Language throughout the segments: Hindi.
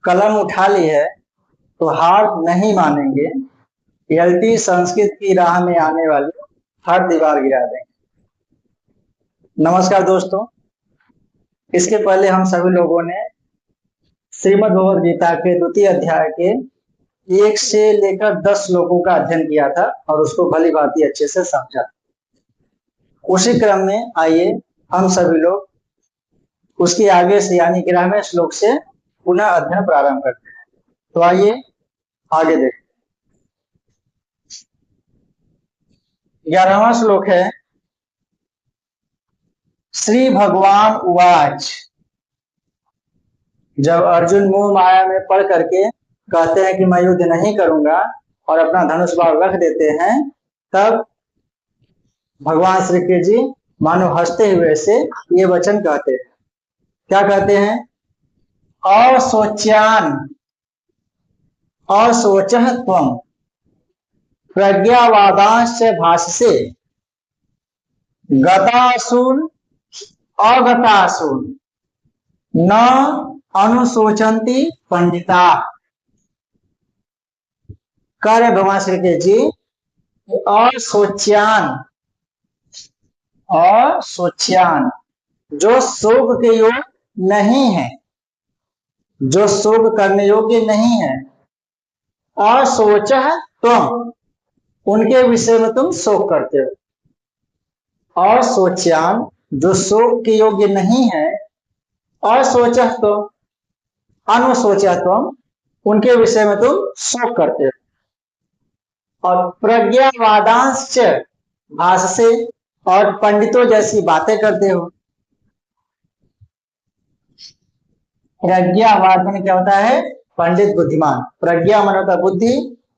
कलम उठा ली है तो हार नहीं मानेंगे, एलटी संस्कृत की राह में आने वाली हर दीवार गिरा देंगे। नमस्कार दोस्तों, इसके पहले हम सभी लोगों ने श्रीमद् भगवद गीता के द्वितीय अध्याय के 1 से लेकर 10 श्लोकों का अध्ययन किया था और उसको भली भांति अच्छे से समझा। उसी क्रम में आइए हम सभी लोग उसके आगे से यानी 11वें श्लोक से पुनः अध्ययन प्रारंभ करते हैं। तो आइए आगे देखते हैं। 11वां श्लोक है, श्री भगवान उवाच। जब अर्जुन मोह माया में पड़ करके कहते हैं कि मैं युद्ध नहीं करूंगा और अपना धनुष बाण रख देते हैं, तब भगवान श्री कृष्ण जी मानो हंसते हुए से ये वचन कहते हैं। क्या कहते हैं? असोच्यान असोचः त्वं प्रज्ञावादांश्च भाषसे गतासून अगतासून न अनुशोचन्ति पंडिता। कार्य भगवान श्री कृष्ण जी असोच्यान असोच्यान जो शोक के योग नहीं है, जो शोक करने योग्य नहीं है, असोचः त्वं उनके विषय में तुम शोक करते हो। असोच्यान जो शोक के योग्य नहीं है, असोचः त्वं अनुशोचः त्वं उनके विषय में तुम शोक करते हो। और प्रज्ञावादांश्च भाषसे और पंडितों जैसी बातें करते हो। प्रज्ञावाद में क्या होता है? पंडित बुद्धिमान। प्रज्ञा मन होता है बुद्धि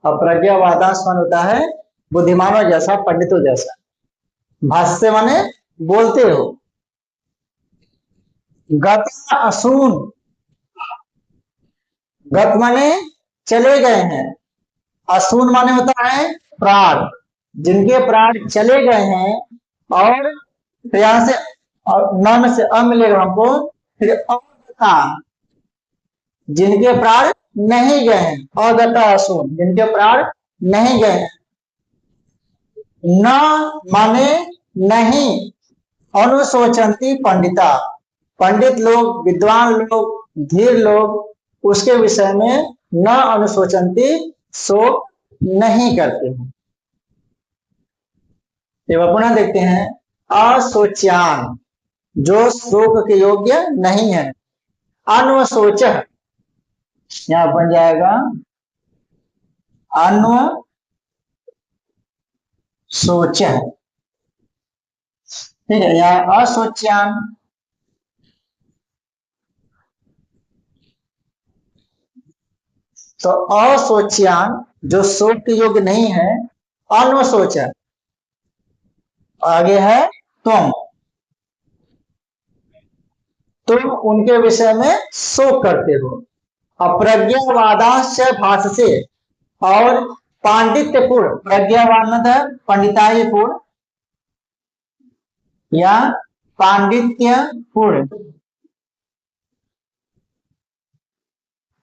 और प्रज्ञावादांश मन होता है बुद्धिमानों जैसा, पंडितों जैसा। भाष्य माने बोलते हो। गत असून, गत माने चले गए हैं, असून माने होता है प्राण। जिनके प्राण चले गए हैं और यहां से न में से अ मिलेगा हमको, फिर अगता जिनके प्राण नहीं गए हैं, अगता असून जिनके प्राण नहीं गए हैं। न माने नहीं, अनुशोचन्ति पंडिता पंडित लोग, विद्वान लोग, धीर लोग उसके विषय में न अनुशोचन्ति शोक नहीं करते हैं। पुनः देखते हैं, असोच्यान जो शोक के योग्य नहीं है, अन्वशोच यहां बन जाएगा अन्वशोच। ठीक है, यहाँ असोच्यान तो असोच्यान जो शोक के योग्य नहीं है, अन्वशोच आगे है तुम उनके विषय में शोक करते हो। अप्रज्ञावादांश भाषसे और पांडित्यपूर्ण, प्रज्ञावान पंडिताईपूर्ण या पांडित्यपूर्ण,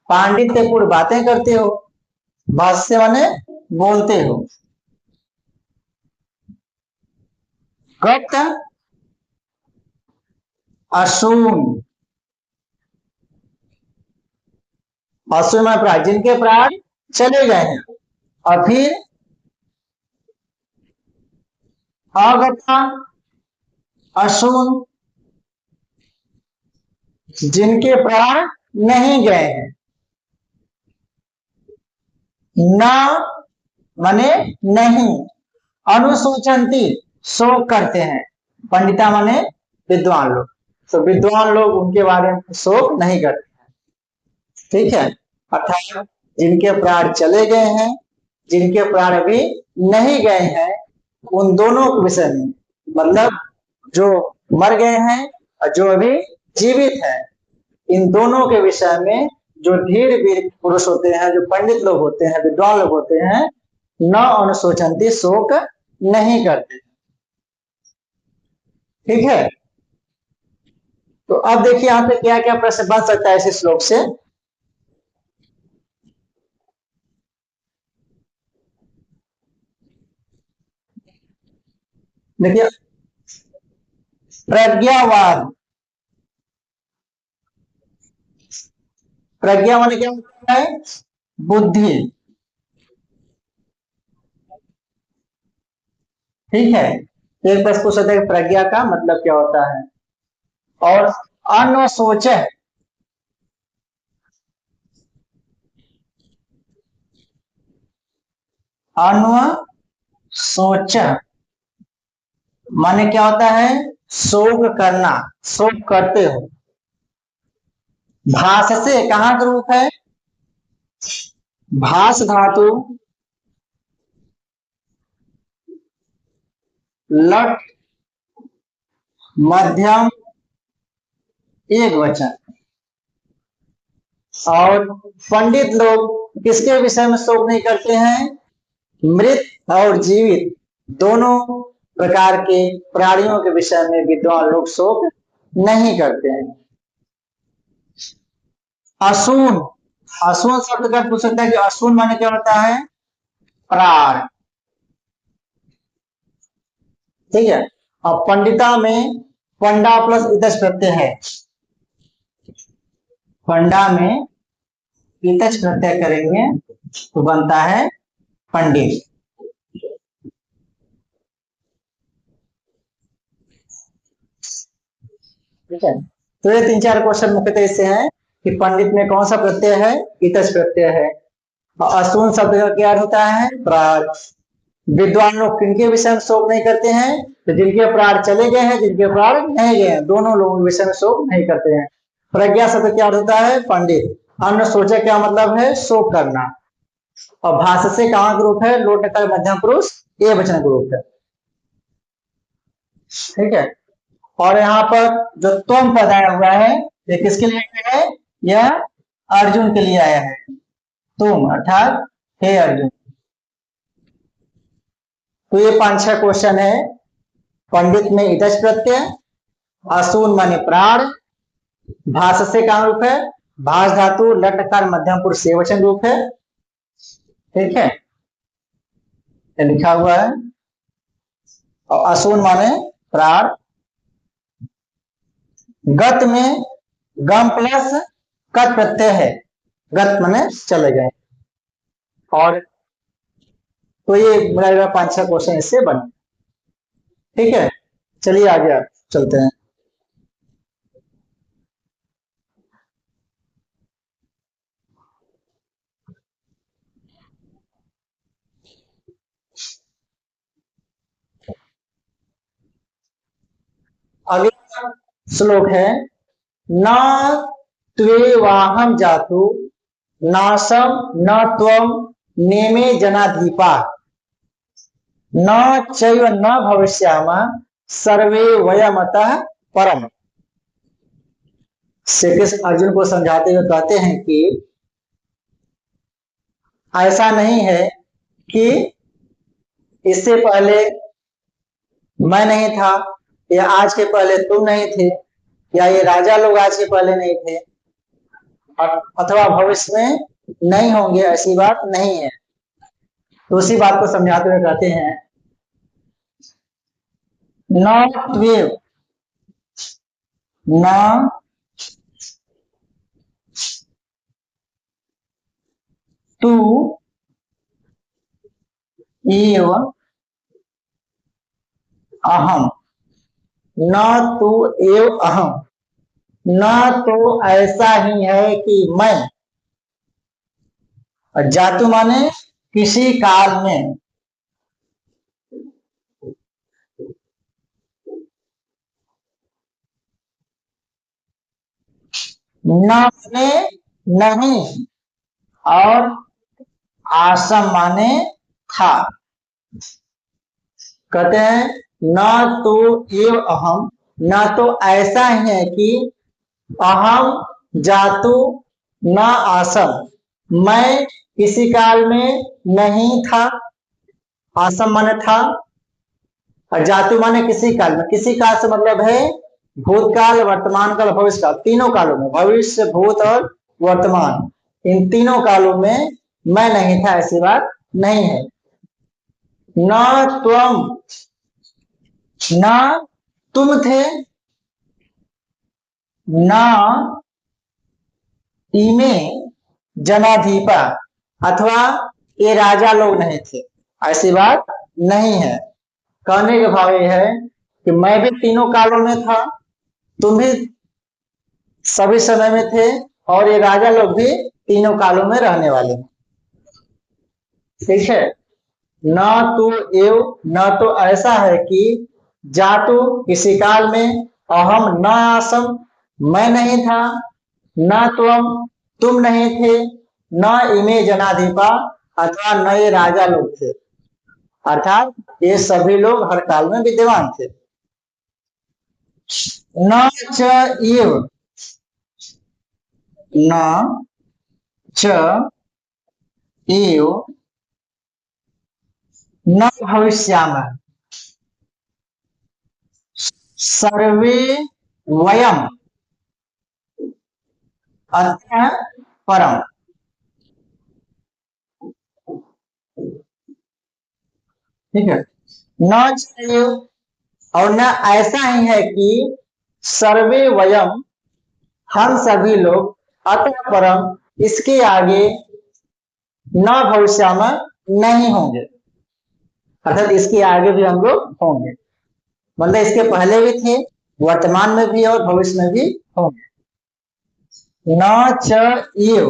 पांडित्यपूर्ण बातें करते हो। भाष्य माने बोलते हो। गत असून, असून में प्राण जिनके प्राण चले गए हैं, और फिर अगता असून जिनके प्राण नहीं गए हैं। न माने नहीं, अनुशोचन्ति शोक करते हैं, पंडिता माने विद्वान लोग। तो विद्वान लोग उनके बारे में शोक नहीं करते हैं। ठीक है, अर्थात जिनके प्राण चले गए हैं, जिनके प्राण अभी नहीं गए हैं, उन दोनों के विषय में, मतलब जो मर गए हैं और जो अभी जीवित है, इन दोनों के विषय में जो धीर वीर पुरुष होते हैं, जो पंडित लोग होते हैं, विद्वान लोग होते हैं, न अनुशोचन्ति शोक नहीं करते। ठीक है, तो अब देखिए यहाँ पे क्या क्या प्रश्न बन सकता है इस श्लोक से। देखिए, प्रज्ञावाद, प्रज्ञा माने क्या होता है? बुद्धि। ठीक है, एक प्रश्न पूछ सकते हैं प्रज्ञा का मतलब क्या होता है। और अनसोच, अनसोच माने क्या होता है? शोक करना, शोक करते हो। भास से कहाँ का रूप है? भास धातु लट मध्यम एक वचन। और पंडित लोग किसके विषय में शोक नहीं करते हैं? मृत और जीवित दोनों प्रकार के प्राणियों के विषय में विद्वान लोग शोक नहीं करते हैं। असून, असून शब्द का पूछ सकता है कि असून माने क्या होता है? प्राण। ठीक है, और पंडिता में पंडा प्लस इतच प्रत्यय है। पंडा में इतच प्रत्यय करेंगे तो बनता है पंडित। ठीक है, तो ये तीन चार क्वेश्चन मुख्यतः इससे हैं कि पंडित में कौन सा प्रत्यय है? इतच प्रत्यय है। और असून शब्द का क्या अर्थ होता है? प्राण। विद्वान लोग किनके विषय में शोक नहीं करते हैं? तो जिनके प्राण चले गए हैं, जिनके प्राण नहीं गए हैं, दोनों लोगों के विषय में शोक नहीं करते हैं। प्रज्ञा शब्द क्या अर्थ होता है? पंडित। अन्न सोचा क्या मतलब है? शोक करना। और भाष से कहाँ का रूप है? लोट नकार मध्यम पुरुष ए वचन का रूप है। ठीक है, और यहाँ पर जो त्वम पद आया हुआ है ये किसके लिए आया है? यह अर्जुन के लिए आया है। तुम अर्थात हे अर्जुन। तो ये 5-6 क्वेश्चन है। पंडित में इतच प्रत्यय, असून माने प्राण, भाष से कहाँ रूप है? भाष धातु लट नकार मध्यम पुरुष से वचन रूप है। ठीक है, ये लिखा हुआ है। और असून माने प्राण। गत में गम प्लस कत प्रत्यय है, गत माने चले गए। और तो ये मेरा 5-6 क्वेश्चन इससे बने। ठीक है, चलिए आगे चलते हैं। अगला श्लोक है न त्वेवाहम जातु नासम न त्वम नेमे जनाधिपा न चैव न भविष्यामः सर्वे वयमतः परम। श्री कृष्ण अर्जुन को समझाते हुए कहते हैं कि ऐसा नहीं है कि इससे पहले मैं नहीं था, या आज के पहले तुम नहीं थे, या ये राजा लोग आज के पहले नहीं थे, अथवा भविष्य में नहीं होंगे, ऐसी बात नहीं है। तो उसी बात को समझाते हुए कहते हैं न त्वेव, न तू एव अहम, न तू एव अहम, न तो ऐसा ही है कि मैं, और जातु माने किसी काल में, न माने नहीं, और आसम माने था। कहते हैं न तो एव अहम, न तो ऐसा ही है कि अहम जातु न आसम, मैं किसी काल में नहीं था, आसम माने था, और जातु माने किसी काल में। किसी काल से मतलब है भूतकाल, वर्तमान काल, भविष्य काल, तीनों कालों में, भविष्य भूत और वर्तमान, इन तीनों कालों में मैं नहीं था, ऐसी बात नहीं है। न त्वम ना तुम थे, ना इमे जनाधिपा, अथवा ये राजा लोग नहीं थे, ऐसी बात नहीं है। कहने का भाव यह है कि मैं भी तीनों कालों में था, तुम भी सभी समय में थे, और ये राजा लोग भी तीनों कालों में रहने वाले हैं। ठीक है। न तो एव, न तो ऐसा है कि जातु किसी काल में, अहम न आसम मैं नहीं था, न तुम नहीं थे, न इमे जनाधिपा अथवा न ये राजा लोग थे, अर्थात ये सभी लोग हर काल में विद्यमान थे। न च एव, न च एव न भविष्यामः सर्वे वयम अतः परम। ठीक है। न चाहिए, और न ऐसा ही है कि सर्वे वयम हम सभी लोग, अतः परम इसके आगे, न भविष्याम नहीं होंगे, अर्थात इसके आगे भी हम लोग होंगे, मतलब इसके पहले भी थे, वर्तमान में भी और भविष्य में भी होंगे। न च एव,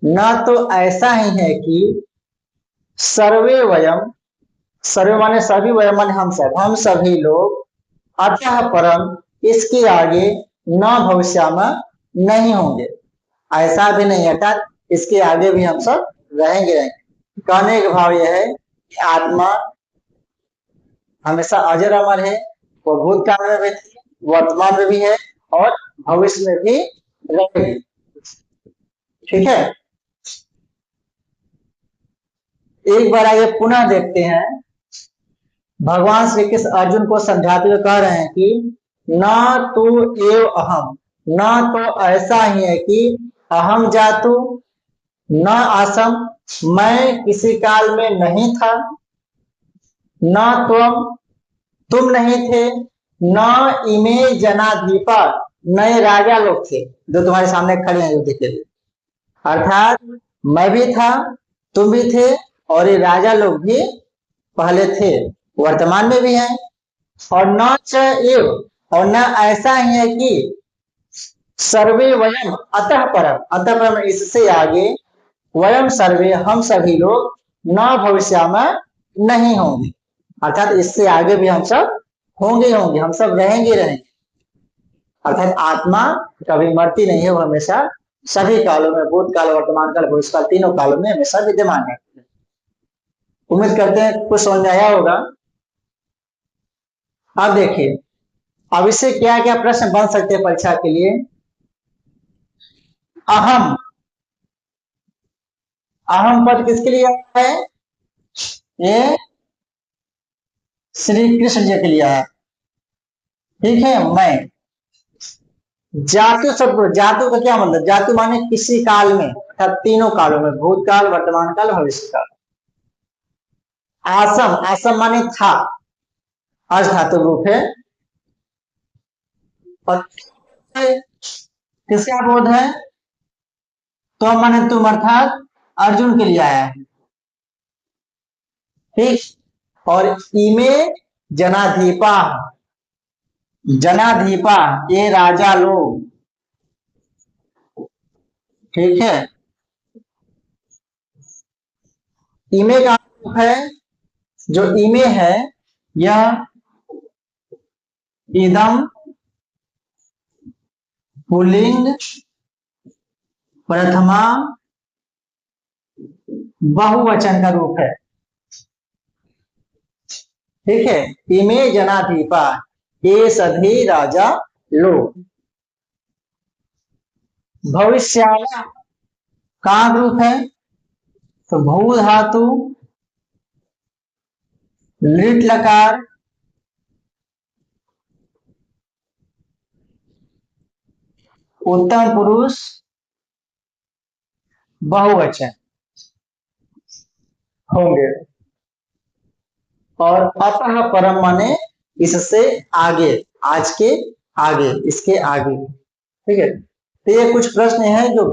न तो ऐसा ही है कि सर्वे वयम, सर्वे माने सभी, वयम माने हम सभी लोग, अतः परम इसके आगे, न भविष्याम नहीं होंगे, ऐसा भी नहीं, अर्थात इसके आगे भी हम सब रहेंगे। कहने का भाव यह है कि आत्मा हमेशा अजर अमर है, वो भूतकाल में भी थी, वर्तमान में भी है, और भविष्य में भी रहेगी। ठीक है। एक बार आइए पुनः देखते हैं, भगवान श्री कृष्ण अर्जुन को समझाते हुए कह रहे हैं कि न तो एव अहम, न तो ऐसा ही है कि अहम जातु न आसम मैं किसी काल में नहीं था, न तुम नहीं थे, न इमे जनाधिपा नए राजा लोग थे जो तुम्हारे सामने खड़े हैं युद्ध के लिए, अर्थात मैं भी था, तुम भी थे, और ये राजा लोग भी पहले थे, वर्तमान में भी हैं। और न च एव, और न ऐसा ही है कि सर्वे वयम अतः परम, अतः परम इससे आगे, वयम सर्वे हम सभी लोग, न भविष्याम नहीं होंगे, अर्थात इससे आगे भी हम सब होंगे होंगे, हम सब रहेंगे रहेंगे, अर्थात आत्मा कभी मरती नहीं है, वो हमेशा सभी कालों में, भूतकाल वर्तमान काल भविष्य काल तीनों कालों में हमेशा विद्यमान है। उम्मीद करते हैं कुछ समझ में आया होगा। अब देखिए, अब इससे क्या क्या प्रश्न बन सकते हैं परीक्षा के लिए। अहम, अहम पद किसके लिए है? ये श्री कृष्ण जी के लिए है। ठीक है। मैं, जातु शब्द, जातु का क्या मतलब, जातु माने किसी काल में, अर्थात तीनों कालों में, भूतकाल वर्तमान काल भविष्य काल। आसम, आसम माने था, अर्थ धातु रूप है। और किसका बोध है? तो माने तुम, अर्थात अर्जुन के लिए आया है। ठीक। और इमे जनाधिपा, जनाधिपा ये राजा लोग। ठीक है। इमे का अर्थ है, जो इमे है यह इदम पुल्लिंग प्रथमा बहुवचन का रूप है। ठीक है। इमे जनाधिपा ये सभी राजा लोग। भविष्याला का रूप है, तो भू धातु लिट लकार उत्तम पुरुष बहुवचन होंगे। और अतः परम माने इससे आगे, आज के आगे, इसके आगे। ठीक है, तो ये कुछ प्रश्न हैं जो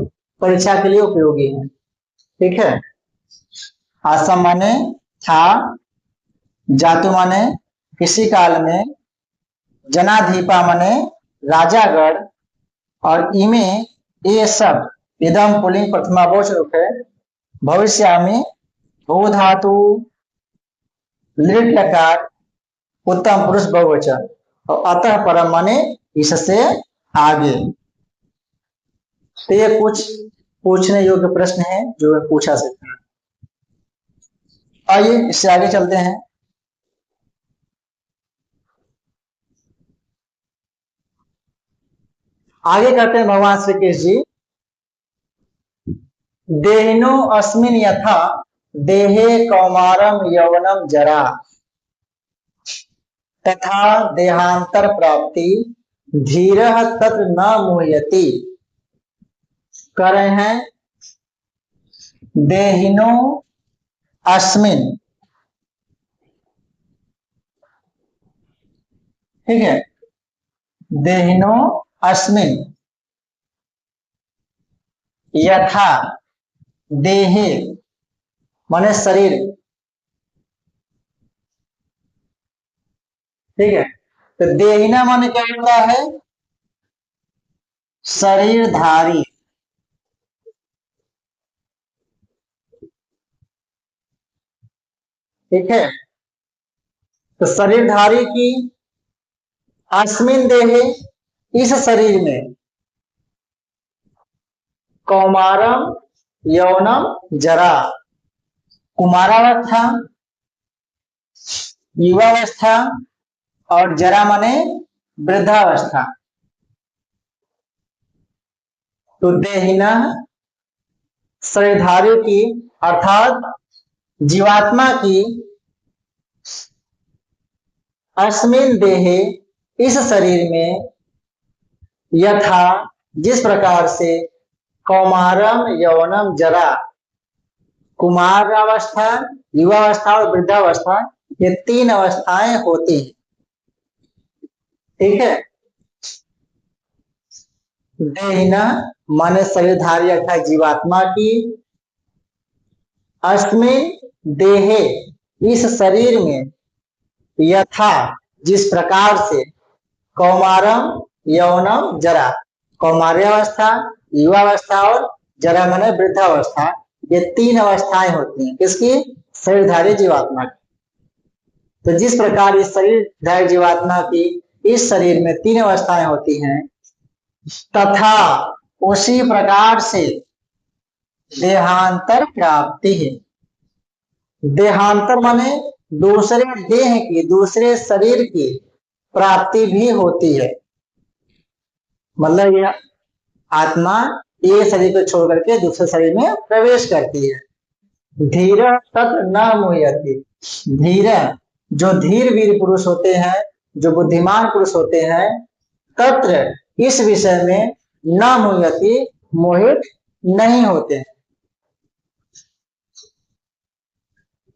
परीक्षा के लिए उपयोगी हैं। ठीक है, आसम माने था, जातु माने किसी काल में, जनाधीपा माने राजागढ़, और इमे ये सब, इदम पुलिंग प्रथमावचन रूप है, भविष्यामि भू धातु लिट लकार उत्तम पुरुष बहुवचन, और अतः परम माने इससे आगे। तो ये कुछ पूछने योग्य प्रश्न है जो पूछा सकते हैं। आइए इससे आगे चलते हैं। आगे कहते हैं भगवान श्री कृष्ण जी, देहिनो अस्मिन यथा देहे कौमारम यौवनम जरा तथा देहांतर प्राप्ति धीरः तत्र न मुह्यति। कर रहे हैं देहिनो अस्मिन। ठीक है, देहिनो अस्मिन यथा, देहे माने शरीर। ठीक है, तो देहिना माने क्या होता है, शरीरधारी। ठीक है, तो शरीरधारी की अस्मिन देहे, इस शरीर में, कौमारम यौनम जरा, कुमारावस्था, युवावस्था, और जरा माने वृद्धावस्था। तो देहिना शरीरधारी की अर्थात जीवात्मा की, अस्मिन देहे इस शरीर में, यथा जिस प्रकार से, कौमारम यौनम जरा, कुमार अवस्था, युवावस्था और वृद्धावस्था, ये तीन अवस्थाएं होती हैं। ठीक है, देहिना माने शरीरधारी अर्थात जीवात्मा की, अस्मिन देहे इस शरीर में, यथा जिस प्रकार से, कौमारम यौनम जरा, कौमार्यावस्था, युवावस्था और जरा माने वृद्धावस्था, ये तीन अवस्थाएं होती हैं किसकी, शरीरधारी जीवात्मा की। तो जिस प्रकार इस शरीरधारी जीवात्मा की इस शरीर में तीन अवस्थाएं होती हैं, तथा उसी प्रकार से देहांतर प्राप्ति है। देहांतर माने दूसरे देह की, दूसरे शरीर की प्राप्ति भी होती है। मतलब यह आत्मा एक शरीर को छोड़ करके दूसरे शरीर में प्रवेश करती है। धीर तत्र न मुह्यति, धीर जो धीर वीर पुरुष होते हैं, जो बुद्धिमान पुरुष होते हैं, तत्र इस विषय में न मुह्यति मोहित नहीं होते हैं।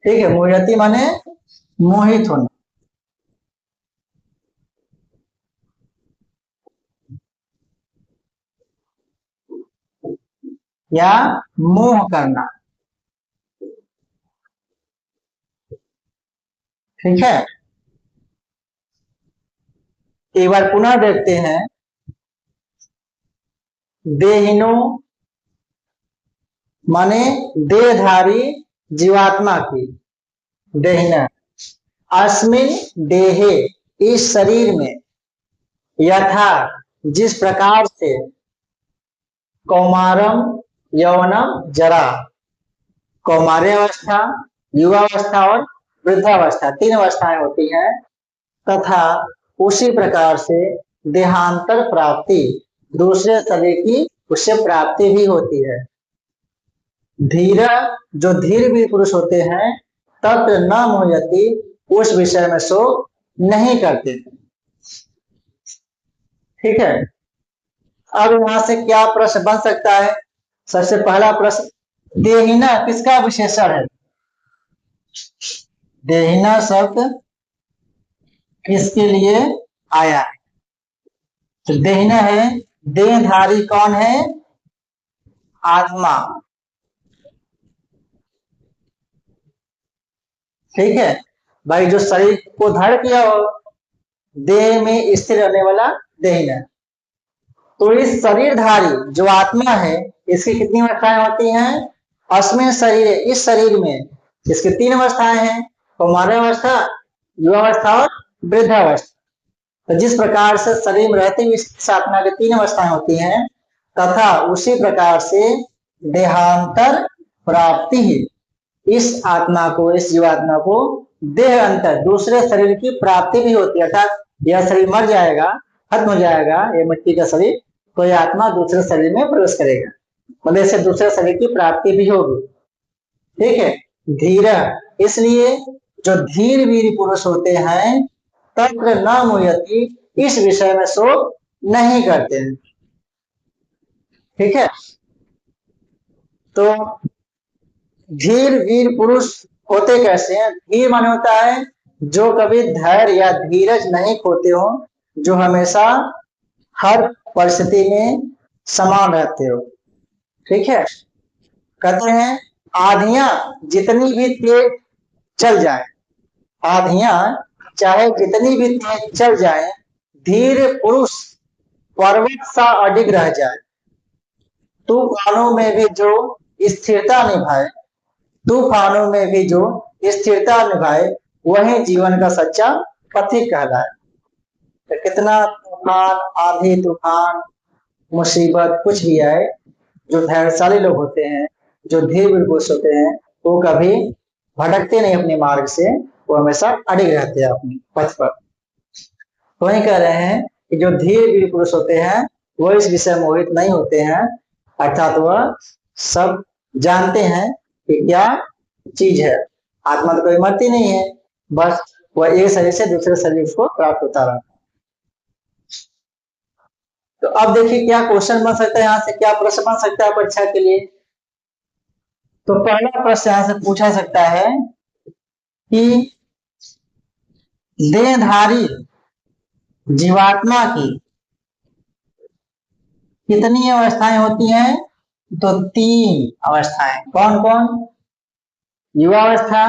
ठीक है, मुह्यति माने मोहित होना या मोह करना। ठीक है, एक बार पुनः देखते हैं। देहिनो माने देहधारी जीवात्मा की, देहिना, अस्मिन देहे इस शरीर में, यथा जिस प्रकार से, कौमारम यौनम जरा, कौमार्यावस्था, युवावस्था और वृद्धावस्था, तीन अवस्थाएं होती हैं, तथा उसी प्रकार से देहांतर प्राप्ति, दूसरे शरीर की उससे प्राप्ति भी होती है। धीर जो धीर भी पुरुष होते हैं, तत्र न मोहयति उस विषय में शोक नहीं करते। ठीक है, अब यहां से क्या प्रश्न बन सकता है। सबसे पहला प्रश्न, देहिना किसका विशेषण है। देहिना शब्द किसके लिए आया है? तो देहना है, देहधारी कौन है? आत्मा। ठीक है भाई, जो शरीर को धारण किया हो, देह में स्थिर रहने वाला देहना। तो इस शरीरधारी जो आत्मा है, इसकी कितनी अवस्थाएं होती हैं? अस्मिन शरीर, इस शरीर में इसकी 3 अवस्थाएं हैं, कौमारावस्था, युवावस्था और वृद्धावस्था। तो जिस प्रकार से शरीर में रहते हुए इस आत्मा की 3 अवस्थाएं होती हैं, तथा उसी प्रकार से देहांतर प्राप्ति ही इस आत्मा को, इस जीवात्मा को देह अंतर, दूसरे शरीर की प्राप्ति भी होती है। अर्थात यह शरीर मर जाएगा, खत्म हो जाएगा, ये मिट्टी का शरीर, तो यह आत्मा दूसरे शरीर में प्रवेश करेगा, मतलब इससे दूसरे शरीर की प्राप्ति भी होगी। ठीक है। धीर, इसलिए जो धीर वीर पुरुष होते हैं, तत्र न मुह्यति, इस विषय में शोक नहीं करते हैं। ठीक है। तो धीर वीर पुरुष होते कैसे हैं? धीर माने होता है जो कभी धैर्य या धीरज नहीं खोते हो, जो हमेशा हर परिस्थिति में समान रहते हो। ठीक है। कहते हैं आंधियां जितनी भी तेज चल जाए, आंधियां चाहे जितनी भी तेज चल जाए, धीर पुरुष पर्वत सा अडिग रह जाए। तूफानों में भी जो स्थिरता निभाए, तूफानों में भी जो स्थिरता निभाए, वही जीवन का सच्चा पथिक कहलाए। तो कितना तूफान, आंधी तूफान, मुसीबत कुछ भी आए, जो धैर्यशाली लोग होते हैं, जो धीर पुरुष होते हैं, वो कभी भटकते नहीं अपने मार्ग से, वो हमेशा अड़िग रहते हैं अपने पथ पर। तो वही कह रहे हैं कि जो धीर वीर पुरुष होते हैं, वो इस विषय में मोहित नहीं होते हैं, अर्थात वह सब जानते हैं कि क्या चीज है। आत्मा तो कोई मरती नहीं है, बस वह एक शरीर से दूसरे शरीर को प्राप्त होता रहता है। तो अब देखिए क्या क्वेश्चन बन सकता है, यहाँ से क्या प्रश्न बन सकता है परीक्षा के लिए। तो पहला प्रश्न यहाँ से पूछा सकता है कि देहधारी जीवात्मा की कितनी अवस्थाएं होती हैं? तो 3 अवस्थाएं। कौन कौन? युवावस्था,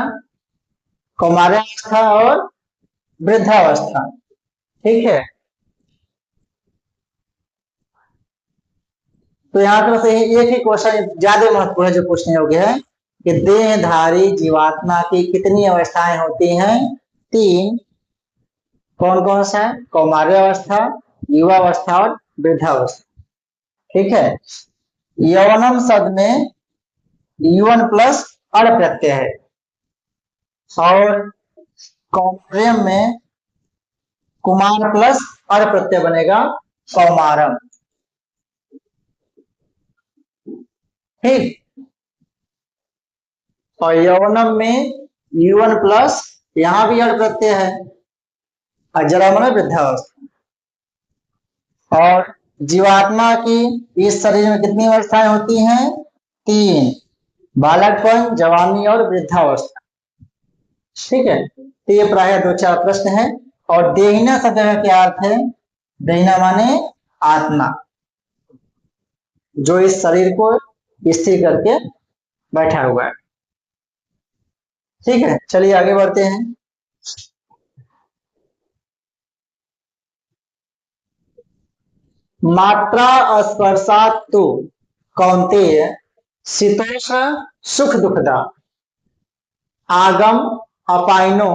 कौमारावस्था और वृद्धावस्था। ठीक है। तो यहाँ पर से एक ही क्वेश्चन ज्यादा महत्वपूर्ण है जो पूछने योग्य है कि देहधारी जीवात्मा की कितनी अवस्थाएं होती हैं? 3। कौन कौन सा? कौमारावस्था, युवावस्था और वृद्धावस्था। ठीक है। यौवनम शब्द में युवन प्लस अड़ प्रत्यय है, और कौमार्यम में कुमार प्लस अड़ प्रत्यय बनेगा कौमारम। ठीक। और यौवनम में युवन प्लस यहां भी अड़ प्रत्यय है, और जरा मन वृद्धावस्था। और जीवात्मा की इस शरीर में कितनी अवस्थाएं होती हैं? 3। बालकपन, जवानी और वृद्धावस्था। ठीक है। तो ये प्राय 2-4 प्रश्न है। और देहिना शब्द का क्या अर्थ है? देहिना माने आत्मा, जो इस शरीर को स्थिर करके बैठा हुआ है। ठीक है, चलिए आगे बढ़ते हैं। मात्रा स्पर्शात तो कौन्तेय शीतोष्ण सुख दुखदा आगम अपायनो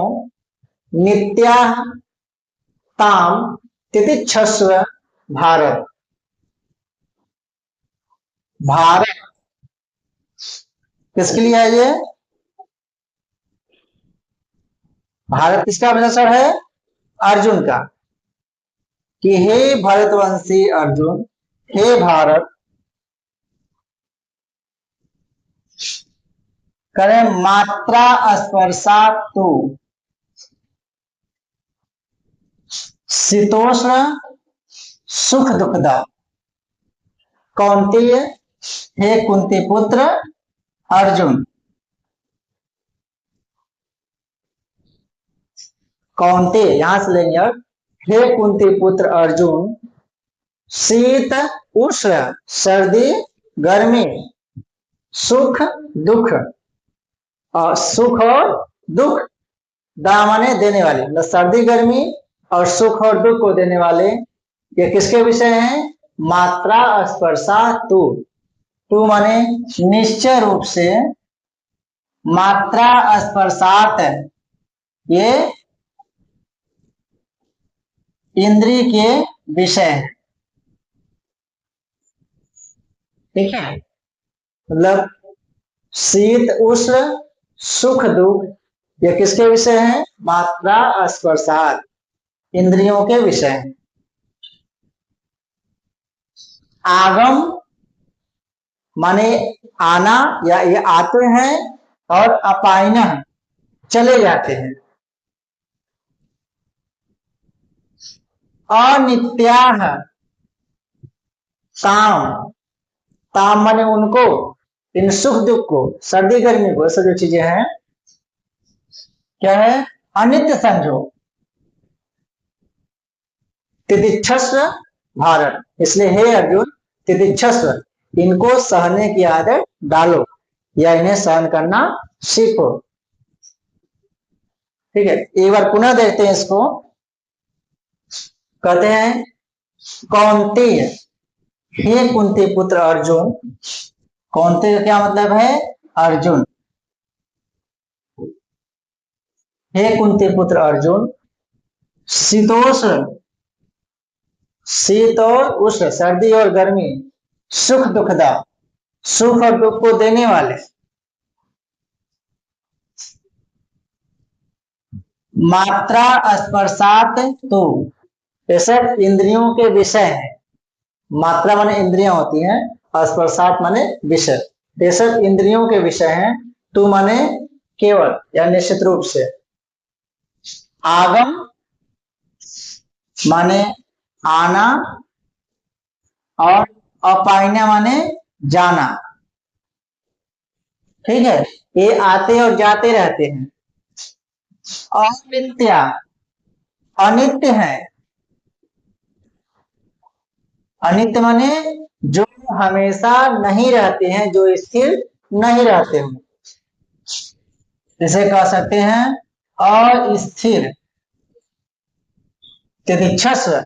नित्या ताम तितिक्षस्व भारत। भारत किसके लिए है ये? भारत किसका विशेषण है? अर्जुन का। कि हे भरतवंशी अर्जुन, हे भारत, करें मात्रा स्पर्शात तो शीतोष्ण सुख दुखदा कौन्तेय, हे कुंती पुत्र अर्जुन। कौनते, यहां से लेंगे अब, हे कुंती पुत्र अर्जुन, शीत उष्ण सर्दी गर्मी, सुख दुख, और सुख और दुख, दा माने देने वाले, मतलब सर्दी गर्मी और सुख और दुख को देने वाले, ये किसके विषय हैं? मात्रा स्पर्शा तू, तू माने निश्चय रूप से, मात्रा स्पर्शात, ये इंद्रिय के विषय है। ठीक है, मतलब शीत उष्ण सुख दुख, ये किसके विषय है? मात्रा स्पर्शात, इंद्रियों के विषय हैं। आगम माने आना, या ये आते हैं, और अपायन चले जाते हैं। अनित्याह ताम, ताम माने उनको, इन सुख दुख को, सर्दी गर्मी को, सब जो चीजें हैं क्या है? अनित्य समझो। तितिक्षस्व भारत, इसलिए हे अर्जुन तितिक्षस्व, इनको सहने की आदत डालो, या इन्हें सहन करना सीखो। ठीक है, एक बार पुनः देखते हैं इसको। कहते हैं कौंतेय, हे कुंती पुत्र अर्जुन, कौंतेय का क्या मतलब है? अर्जुन। हे कुंती पुत्र अर्जुन, शीतोष्ण, शीत और उष्ण सर्दी और गर्मी, सुख दुखदा, सुख और दुख को देने वाले, मात्रा स्पर्शात तो, ये सब इंद्रियों के विषय है। मात्रा माने इंद्रियां होती हैं, स्पर्शात माने विषय, ये सब इंद्रियों के विषय हैं। तू माने केवल या निश्चित रूप से। आगम माने आना, और अपायना माने जाना। ठीक है, ये आते और जाते रहते हैं। अनित्या, अनित्य है, अनित्य माने जो हमेशा नहीं रहते हैं, जो स्थिर नहीं रहते हैं, इसे कह सकते हैं अस्थिर। तितिक्षस्व,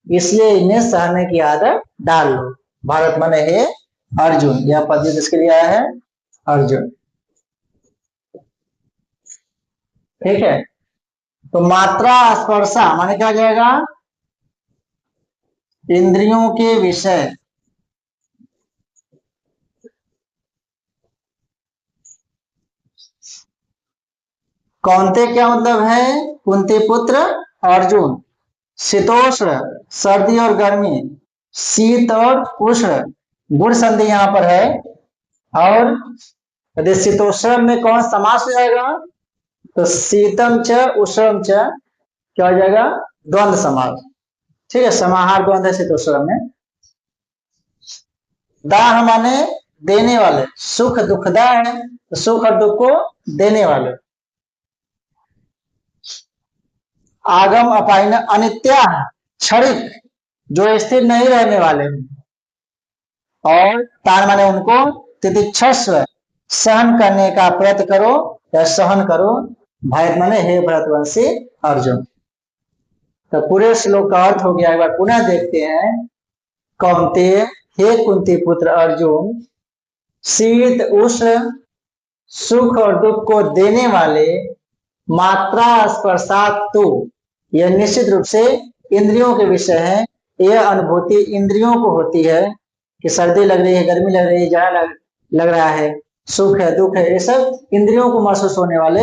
इसलिए इन्हें सहने की आदत डाल लो। भारत माने हे अर्जुन, यह पद किसके लिए आया है? अर्जुन। ठीक है, तो मात्रा स्पर्शा माने क्या हो जाएगा? इंद्रियों के विषय। कौनते क्या मतलब है? कुंती पुत्र अर्जुन। शीतोष्ण सर्दी और गर्मी, शीत और उष्ण गुण संधि यहाँ पर है। और यदि शीतोष्ण में कौन समास हो जाएगा? तो शीतम च उष्णम च क्या हो जाएगा? द्वंद्व समास। ठीक है, समाहार द्वंद्व है शीतोष्ण में। दाह माने देने वाले, सुख दुखदा है, तो सुख और दुख को देने वाले। आगम अपायन अनित्या, क्षणिक, जो स्थिर नहीं रहने वाले हैं। और तार माने उनको, तितिक्षस्व, सहन करने का प्रयत्न करो या सहन करो। भारत माने हे भरतवंशी अर्जुन। तो पूरे श्लोक का अर्थ हो गया, एक बार पुनः देखते हैं। कौन्तेय, हे कुंती पुत्र अर्जुन, शीत उष्ण सुख और दुख को देने वाले, मात्रा स्पर्शात तू, यह निश्चित रूप से इंद्रियों के विषय है। यह अनुभूति इंद्रियों को होती है कि सर्दी लग रही है, गर्मी लग रही है, जाड़ा लग रहा है, सुख है दुख है, ये सब इंद्रियों को महसूस होने वाले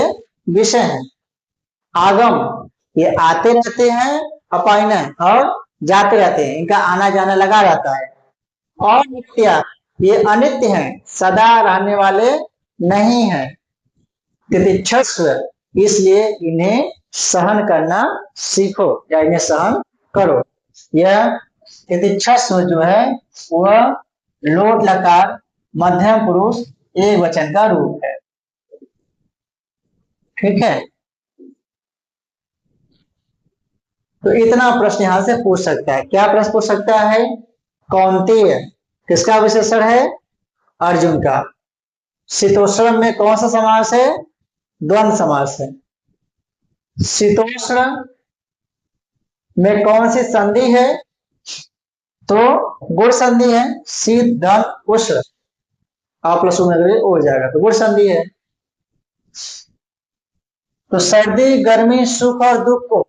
विषय हैं। आगम, ये आते रहते हैं, अपायन और जाते रहते हैं, इनका आना जाना लगा रहता है। और नित्या, ये अनित्य हैं, सदा रहने वाले नहीं है। तितिक्षस्व, इसलिए इन्हें सहन करना सीखो या इन्हें सहन करो। यह तितिक्षस्व जो है वह लोट लकार मध्यम पुरुष एक वचन का रूप है। ठीक है, तो इतना प्रश्न यहां से पूछ सकता है। क्या प्रश्न पूछ सकता है? कौंतेय किसका विशेषण है? अर्जुन का। शीतोष्ण में कौन सा समास है? द्वंद्व समास है। शीतोष्ण में कौन सी संधि है? तो गुण संधि है। शीत धन उष्ण, आप प्लस में हो जाएगा तो गुण संधि है। तो सर्दी गर्मी सुख और दुख को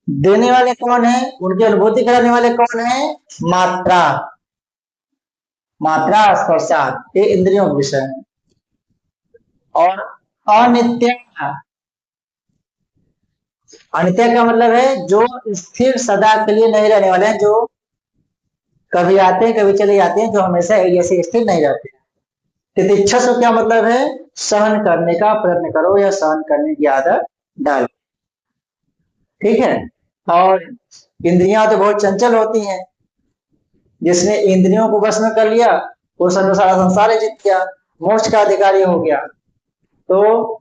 देने वाले कौन है? उनकी अनुभूति कराने वाले कौन है? मात्रा। मात्रा स्पर्शात, ये इंद्रियों का विषय है। और अनित्य, अनित्य का मतलब है जो स्थिर सदा के लिए नहीं रहने वाले हैं, जो कभी आते हैं कभी चले जाते हैं, जो हमेशा एक जैसे स्थिर नहीं रहते। तितिक्षा से क्या मतलब है? सहन करने का प्रयत्न करो या सहन करने की आदत डालो। ठीक है। और इंद्रियां तो बहुत चंचल होती हैं। जिसने इंद्रियों को वश में कर लिया वो सारा संसार ही जीत गया, मोक्ष का अधिकारी हो गया। तो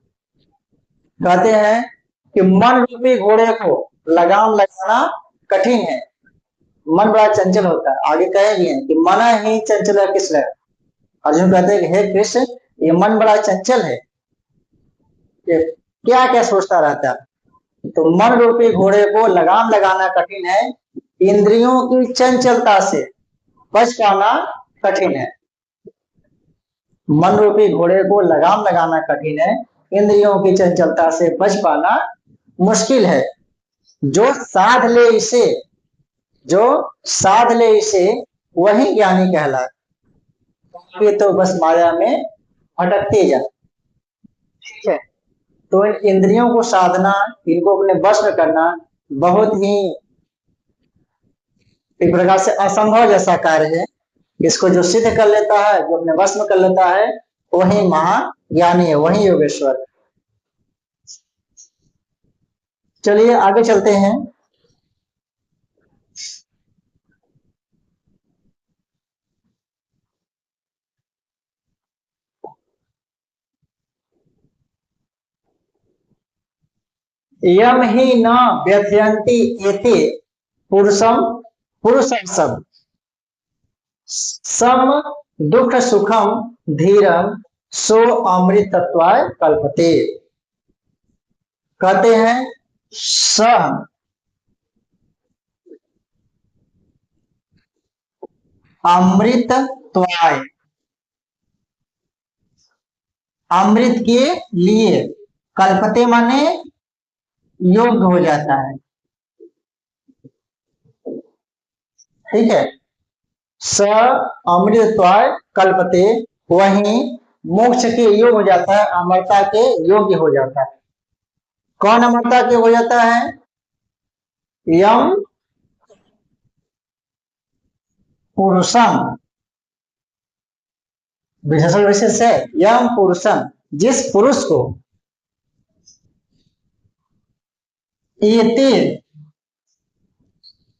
कहते हैं कि मन रूपी घोड़े को लगाम लगाना कठिन है। मन बड़ा चंचल होता है। आगे कहे भी हैं कि मन ही चंचल है कृष्ण। अर्जुन कहते हैं कि हे कृष्ण, ये मन बड़ा चंचल है, ये क्या क्या सोचता रहता है। तो मन रूपी घोड़े को लगाम लगाना कठिन है, इंद्रियों की चंचलता से बच पाना कठिन है। मन रूपी घोड़े को लगाम लगाना कठिन है, इंद्रियों की चंचलता से बच पाना मुश्किल है। जो साध ले इसे, जो साध ले इसे वही ज्ञानी कहलाए। तो बस माया में भटकते जा। ठीक है। तो इन इंद्रियों को साधना, इनको अपने वश में करना बहुत ही एक प्रकार से असंभव जैसा कार्य है। इसको जो सिद्ध कर लेता है, जो अपने वश में कर लेता है, वही महाज्ञानी है, वही योगेश्वर है। चलिए आगे चलते हैं। यम ही न व्यथयन्ति एते पुरुषम पुरुषम सब सम दुख सुखम धीरम सो अमृतत्वाय कल्पते। कहते हैं स अमृतत्वाय, अमृत के लिए, कल्पते माने योग्य हो जाता है। ठीक है। स अमृतत्वाय कल्पते, वही मोक्ष के योग्य हो जाता है, अमरता के योग्य हो जाता है। कौन अमरता के हो जाता है? यम पुरुषम, विशेषण विशेष है। यम पुरुषम, जिस पुरुष को एते,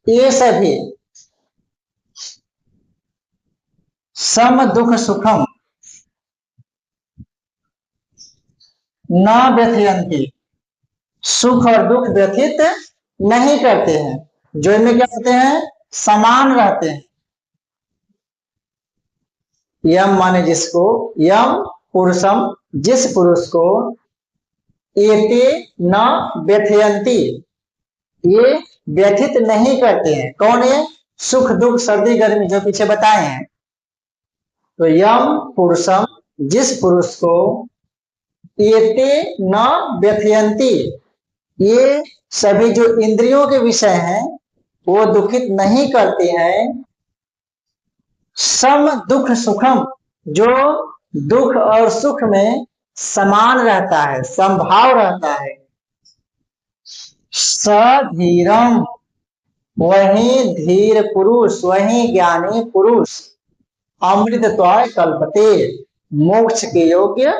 ये सभी सम दुख सुखम न व्यथयन्ति, सुख और दुख व्यथित नहीं करते हैं, जो इनमें क्या होते हैं? समान रहते हैं। यम माने जिसको, यम पुरुषम, जिस पुरुष को एते न व्यथयन्ति, ये व्यथित नहीं करते हैं। कौन है? सुख दुख सर्दी गर्मी, जो पीछे बताए हैं। तो यम पुरुषम, जिस पुरुष को एते न व्यथयन्ति, ये सभी जो इंद्रियों के विषय हैं वो दुखित नहीं करते हैं। सम दुख सुखम, जो दुख और सुख में समान रहता है, समभाव रहता है। सधीरम, वही धीर पुरुष, वही ज्ञानी पुरुष अमृतत्वाय कल्पते, मोक्ष के योग्य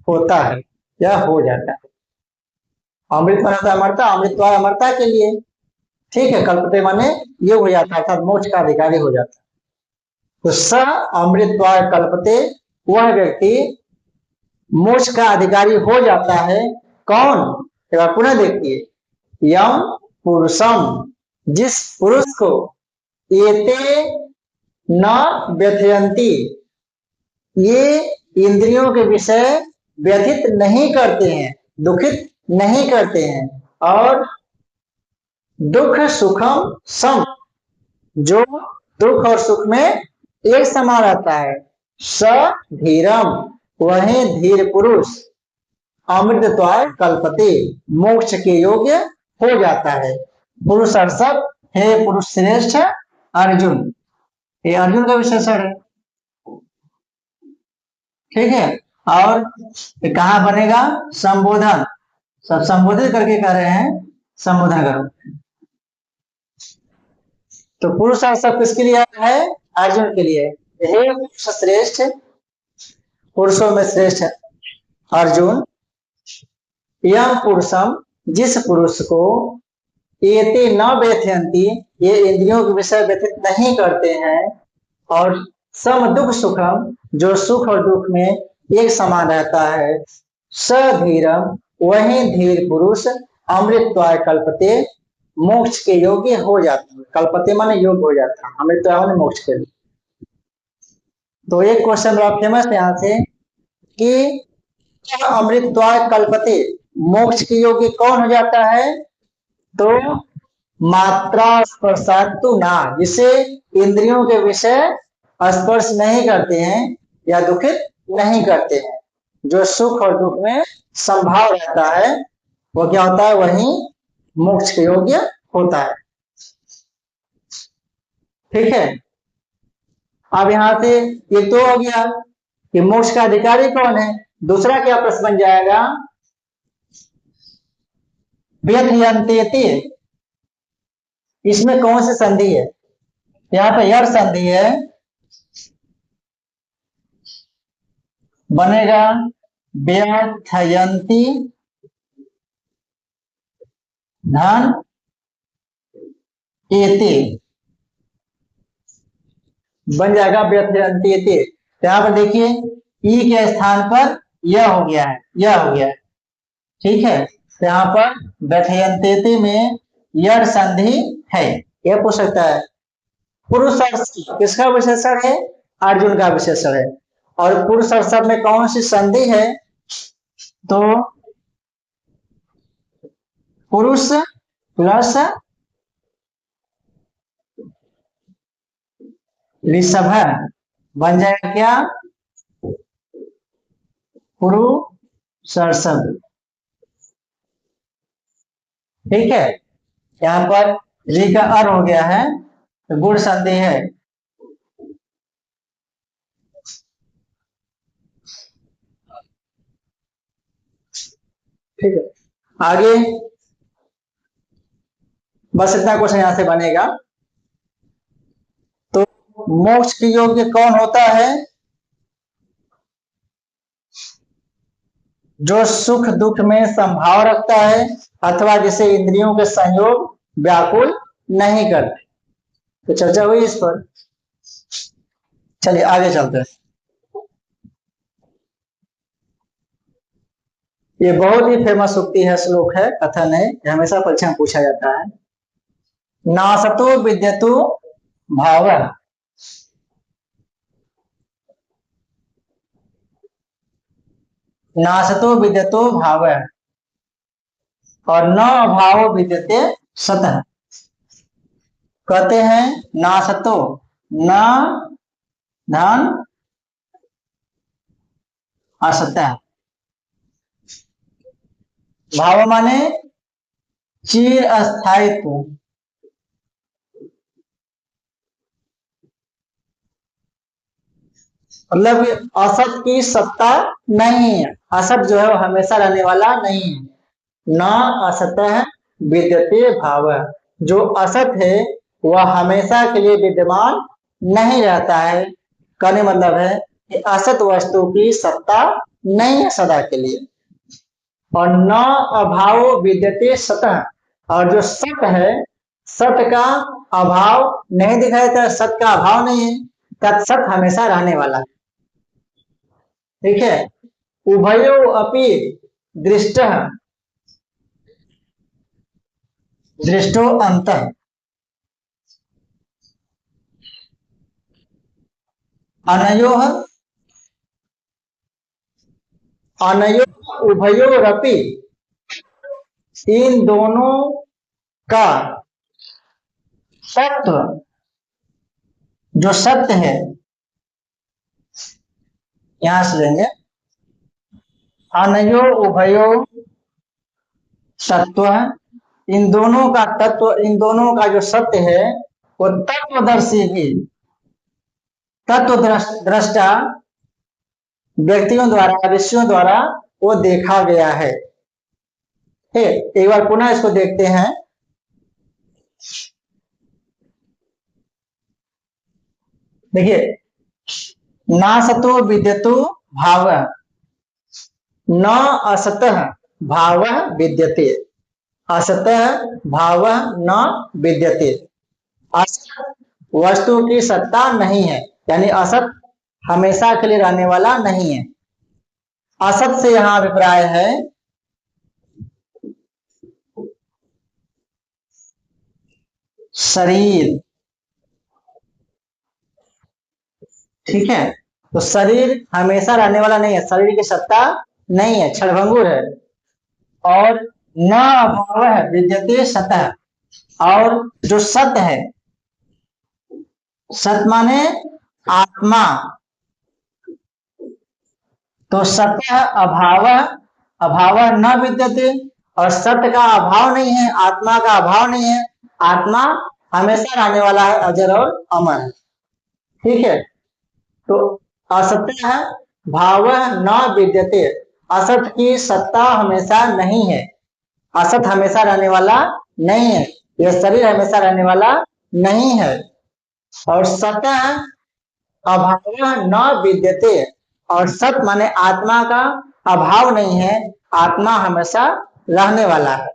होता है या हो जाता है। अमृत माना अमरता, अमृतत्वाय अमरता के लिए। ठीक है। कल्पते माने योग हो जाता है, अर्थात मोक्ष का अधिकारी हो जाता है। तो स अमृतत्वाय कल्पते, वह व्यक्ति मोक्ष का अधिकारी हो जाता है। कौन? एक बार पुनः देखिए। यम पुरुषम, जिस पुरुष को एते न व्यथयंती, ये इंद्रियों के विषय व्यथित नहीं करते हैं, दुखित नहीं करते हैं, और दुख सुखम सम, जो दुख और सुख में एक समान रहता है, स धीरम, वही धीर पुरुष, अमृतत्वाय कल्पते, मोक्ष के योग्य हो जाता है। पुरुष अर्षभ, हे पुरुष श्रेष्ठ अर्जुन, ये अर्जुन का विशेषण है, ठीक है। और ये कहाँ बनेगा? संबोधन, सब संबोधित करके कह रहे हैं संबोधन करो। तो पुरुष अर्षभ किसके लिए है? अर्जुन के लिए। हे पुरुष श्रेष्ठ, पुरुषों में श्रेष्ठ अर्जुन, यम पुरुषम, जिस पुरुष को एते न व्यथयंती, ये इंद्रियों के विषय व्यथित नहीं करते हैं, और सम दुख सुखम, जो सुख और दुख में एक समान रहता है, सधीरम, वही धीर पुरुष, अमृतत्वाय कल्पते, मोक्ष के योग्य हो जाता है। कल्पते माने योग्य हो जाता है, अमृतत्वाय माने मोक्ष के लिए। तो एक क्वेश्चन बड़ा फेमस है यहाँ से कि अमृतत्वाय कल्पते, मोक्ष के योग्य कौन हो जाता है? तो मात्रा स्पर्शातु ना, जिसे इंद्रियों के विषय स्पर्श नहीं करते हैं या दुखित नहीं करते हैं, जो सुख और दुख में संभाव रहता है, वो क्या होता है? वही मोक्ष के योग्य होता है, ठीक है। अब यहां से ये तो हो गया कि मोक्ष का अधिकारी कौन है। दूसरा क्या प्रश्न बन जाएगा? व्यथयन्तेति, इसमें कौन सी संधि है? यहाँ पे यर संधि है, बनेगा व्यथयन्ति धन एते, बन जाएगा व्यथयन्ति एते। यहाँ पर देखिए ई के स्थान पर यह हो गया है, यह हो गया है, ठीक है। तो यहाँ पर व्यथयन्तेति में यर संधि है, यह पूछ सकता है। पुरुष अर्षभ किसका विशेषण है? अर्जुन का विशेषण है। और पुरुष अर्षभ में कौन सी संधि है? तो पुरुष प्लस ऋषभ बन जाएगा क्या? पुरुषर्षभ, ठीक है। यहाँ पर री का अर हो गया है, तो गुण संधि है, ठीक है। आगे बस इतना क्वेश्चन यहां से बनेगा। तो मोक्ष के योग्य कौन होता है? जो सुख दुख में संभाव रखता है, अथवा जिसे इंद्रियों के संयोग व्याकुल नहीं करते। तो चर्चा हुई इस पर, चलिए आगे चलते हैं। ये बहुत ही फेमस उक्ति है, श्लोक है, कथन है, हमेशा परीक्षा में पूछा जाता है। नासतो विद्यतु भाव, नासतो विद्यतो भाव, और न अभाव विद्यते सतः। कहते हैं नासतो, न धन असतः, भाव माने चिर अस्थायित्व, मतलब असत की सत्ता नहीं है, असत जो है वो हमेशा रहने वाला नहीं है। न असतः विद्यते भाव, जो असत है वह हमेशा के लिए विद्यमान नहीं रहता है। कहने मतलब है कि असत वस्तु की सत्ता नहीं है सदा के लिए। और न अभाव विद्यते सतः, और जो सत है, सत का अभाव नहीं दिखाई देता, सत का अभाव नहीं है, तत्सत हमेशा रहने वाला है, ठीक है। उभयो अपि दृष्टः, दृष्टो अंत अनयो अनयो उभयोरपि, इन दोनों का सत्व जो सत्य है, यहां से लेंगे अनयो उभयो सत्व, इन दोनों का तत्व, इन दोनों का जो सत्य है वो तत्वदर्शी भी, तत्व दृष्टा व्यक्तियों द्वारा, ऋषियों द्वारा वो देखा गया है। एक बार पुनः इसको देखते हैं। देखिए, नासतो विद्यतो भाव, न असतः भाव विद्यते, असतः भाव न विद्यते। असत वस्तु की सत्ता नहीं है, यानी असत हमेशा के लिए रहने वाला नहीं है। असत से यहां अभिप्राय है शरीर, ठीक है। तो शरीर हमेशा रहने वाला नहीं है, शरीर की सत्ता नहीं है, क्षणभंगुर है। और न अभाव विद्यते सतः, और जो सत्य है, सत माने आत्मा, तो सत्य अभाव, अभाव न विद्यते, और सत्य का अभाव नहीं है, आत्मा का अभाव नहीं है। आत्मा हमेशा रहने वाला है, अजर और अमर है, ठीक है। तो असत्य है भाव न विद्यते, असत की सत्ता हमेशा नहीं है, असत हमेशा रहने वाला नहीं है, यह शरीर हमेशा रहने वाला नहीं है। और सतः अभाव न विद्यते, और सत माने आत्मा का अभाव नहीं है, आत्मा हमेशा रहने वाला है।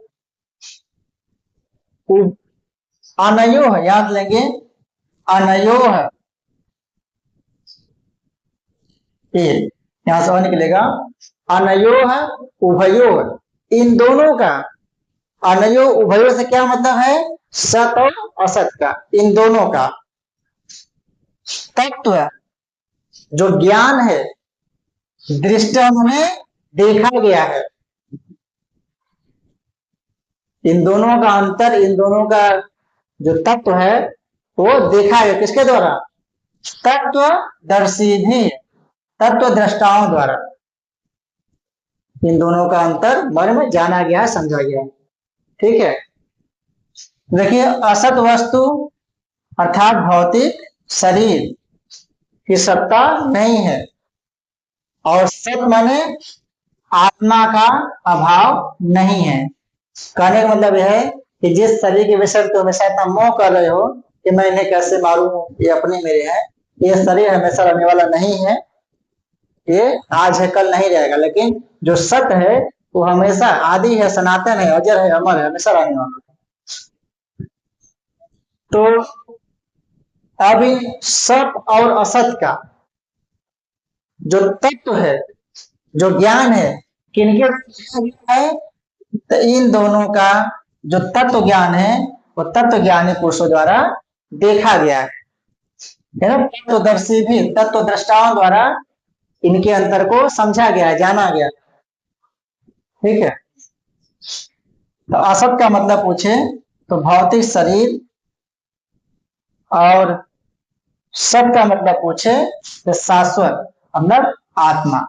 अनयो है, याद लेंगे अनयो है, यहां से और निकलेगा अनयो है उभयो, इन दोनों का, अनयो उभयो से क्या मतलब है, सत और असत का, इन दोनों का तत्व जो ज्ञान है, दृष्ट में देखा गया है। इन दोनों का अंतर, इन दोनों का जो तत्व है वो देखा गया, किसके द्वारा, तत्वदर्शी भी, तत्व दृष्टाओं द्वारा। इन दोनों का अंतर मर्म जाना गया, समझा गया, ठीक है। देखिए, असत वस्तु अर्थात भौतिक शरीर की सत्ता नहीं है, और सत माने आत्मा का अभाव नहीं है। कहने का मतलब यह है कि जिस शरीर के विषय में तुम हमेशा इतना मोह कर रहे हो कि मैं इन्हें कैसे मारूं, ये अपने मेरे हैं, ये शरीर हमेशा रहने वाला नहीं है, ये आज है कल नहीं रहेगा, लेकिन जो सत्य है वो हमेशा आदि है, सनातन है, अजर है, अमर है, हमेशा रहने वाला है। तो अब इन सत और असत का जो तत्व है, जो ज्ञान है, किनके है, तो इन दोनों का जो तत्व ज्ञान है वो तत्व ज्ञानी पुरुषों द्वारा देखा गया है ना, तत्वदर्शी भी, तत्व दृष्टाओं द्वारा इनके अंतर को समझा गया, जाना गया, ठीक है। तो असत का मतलब पूछे तो भौतिक शरीर, और सत का मतलब पूछे तो शाश्वत मतलब आत्मा,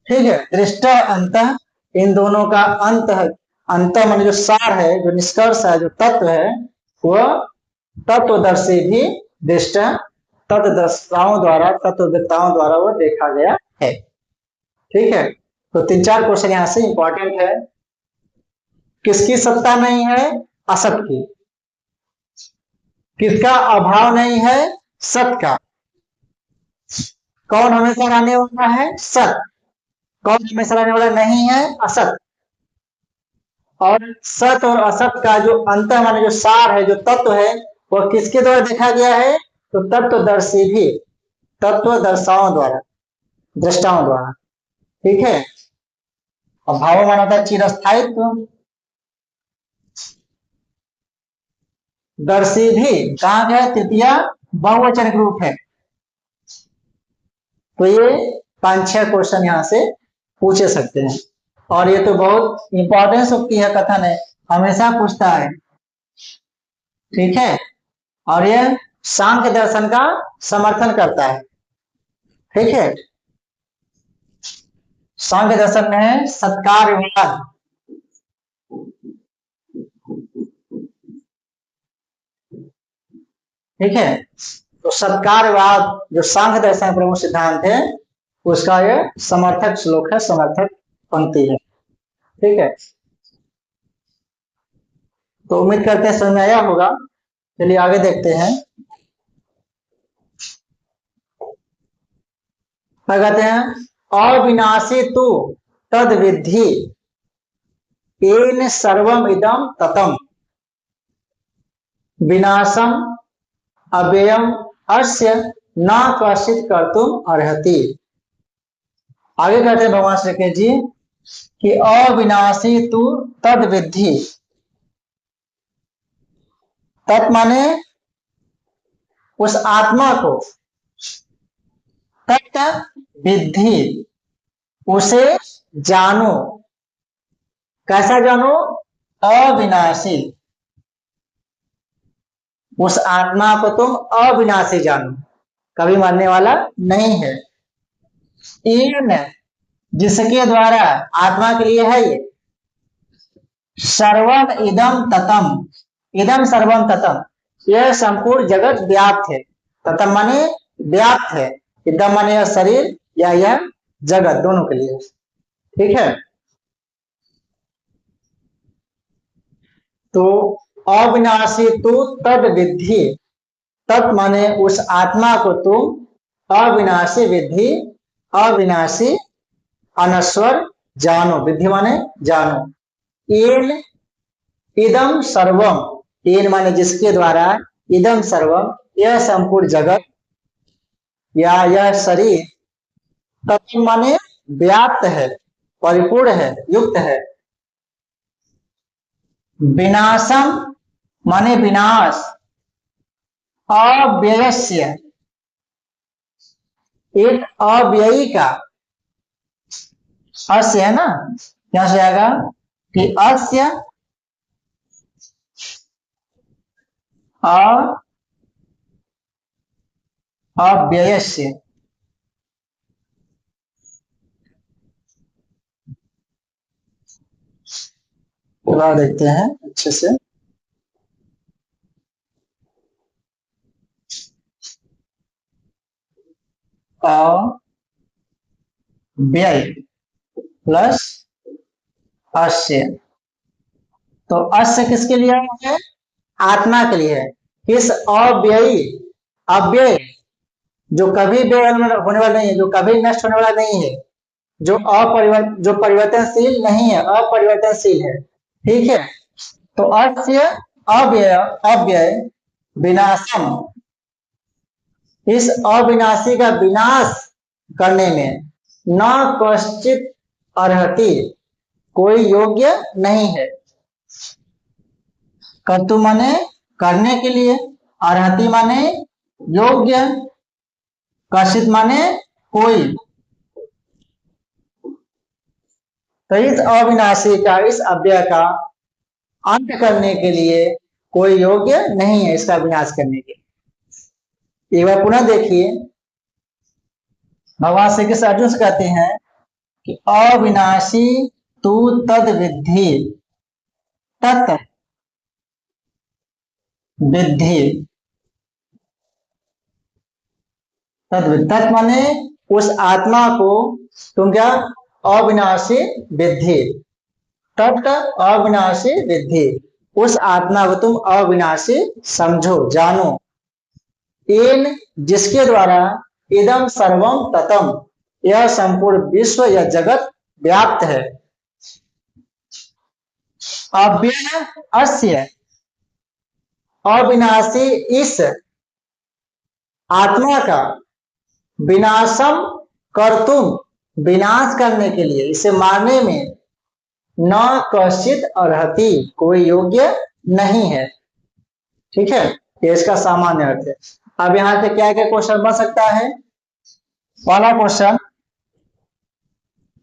ठीक है। दृष्ट अंत, इन दोनों का अंत है, अंत मान जो सार है, जो निष्कर्ष है, जो तत्व है, वह तत्वदर्शी भी दृष्ट तत्वदर्शिताओं द्वारा, तत्ववेत्ताओं द्वारा वो देखा गया है, ठीक है। तो 3-4 क्वेश्चन यहां से इंपॉर्टेंट है। किसकी सत्ता नहीं है, असत की। किसका अभाव नहीं है, सत का। कौन हमेशा रहने वाला है, सत। कौन हमेशा रहने वाला नहीं है, असत। और सत और असत का जो अंत माने जो सार है, जो तत्व है, वह किसके द्वारा देखा गया है, तो तत्वदर्शी भी, तत्वदर्शाओं द्वारा, दृष्टाओं द्वारा, ठीक है। और भाव माना था चिरस्थायित्व, दर्शी भी कहाँ गया, तृतीया बहुवचन ग्रुप है। तो ये 5-6 क्वेश्चन यहाँ से पूछे सकते हैं। और ये तो बहुत इंपॉर्टेंस होती है, कथन है, हमेशा पूछता है। ठीक है, और ये सांख्य दर्शन का समर्थन करता है। ठीक है, सांख्य दर्शन में है सत्कार्यवाद। ठीक है, तो सत्कार्यवाद जो सांख्य दर्शन प्रमुख सिद्धांत है, उसका ये समर्थक श्लोक है, समर्थक पंक्ति है। ठीक है, तो उम्मीद करते हैं समझ में आया होगा। चलिए आगे देखते हैं। क्या कहते हैं, अविनाशी तु तद विद्धि येन सर्वम इदम ततम विनाशम अव्ययम अस्य न कश्चित कर्तुम अर्हति। आगे कहते हैं भगवान श्री कृष्ण जी कि अविनाशी तु तद विद्धि। तत् माने उस आत्मा को, तत् विद्धि उसे जानो। कैसा जानो, अविनाशी। उस आत्मा को तुम अविनाशी जानो, कभी मरने वाला नहीं है। इन जिसके द्वारा, आत्मा के लिए है ये, सर्वम इदम ततम, इदम सर्वम ततम, यह संपूर्ण जगत व्याप्त है। ततम माने व्याप्त है, इदम माने यह शरीर या यह जगत, दोनों के लिए। ठीक है, तो अविनाशी तू तद विद्धि, तत् माने उस आत्मा को तुम अविनाशी विद्धि, अविनाशी अनश्वर जानो। विद्धि माने जानो। येन इदम सर्वम, येन माने जिसके द्वारा, इदम सर्वम यह संपूर्ण जगत या यह शरीर, तत्व माने व्याप्त है, परिपूर्ण है, युक्त है। विनाशम माने विनाश, अव्ययस्य, एक अव्ययी का, अस्य है ना, क्या से आएगा कि अस्य अव्ययस्य। देखते हैं अच्छे से। अव्यय प्लस अस्य, तो अस्य किसके लिए है, आत्मा के लिए है। किस अव्ययी, अव्यय जो कभी व्यय होने वाला नहीं है, जो कभी नष्ट होने वाला नहीं है, जो परिवर्तनशील नहीं है, अपरिवर्तनशील है। ठीक है, तो अस्य अव्यय, अव्यय विनाशम, इस अविनाशी का विनाश करने में न कश्चित अर्हति, कोई योग्य नहीं है। कर्तु माने करने के लिए, अर्हति माने योग्य, कश्चित माने कोई। तो इस अविनाशी का, इस अव्यय का अंत करने के लिए कोई योग्य नहीं है, इसका विनाश करने के लिए। एक बार पुनः देखिए, भगवान श्री कृष्ण अर्जुन से कहते हैं कि अविनाशी तू तद विद्धि, तत् विद्धि, तत् माने उस आत्मा को तुम क्या, अविनाशी विद्धि, तत् अविनाशी विद्धि, उस आत्मा को तुम अविनाशी समझो, जानो। इन जिसके द्वारा, इदम सर्वम ततम, यह संपूर्ण विश्व या जगत व्याप्त है। अव्यय अस्य, अविनाशी इस आत्मा का, विनाशम कर्तुम, विनाश करने के लिए, इसे मारने में न कश्चित अर्हति, कोई योग्य नहीं है। ठीक है, ये इसका सामान्य अर्थ है। अब यहाँ से क्या क्या क्वेश्चन बन सकता है। पहला क्वेश्चन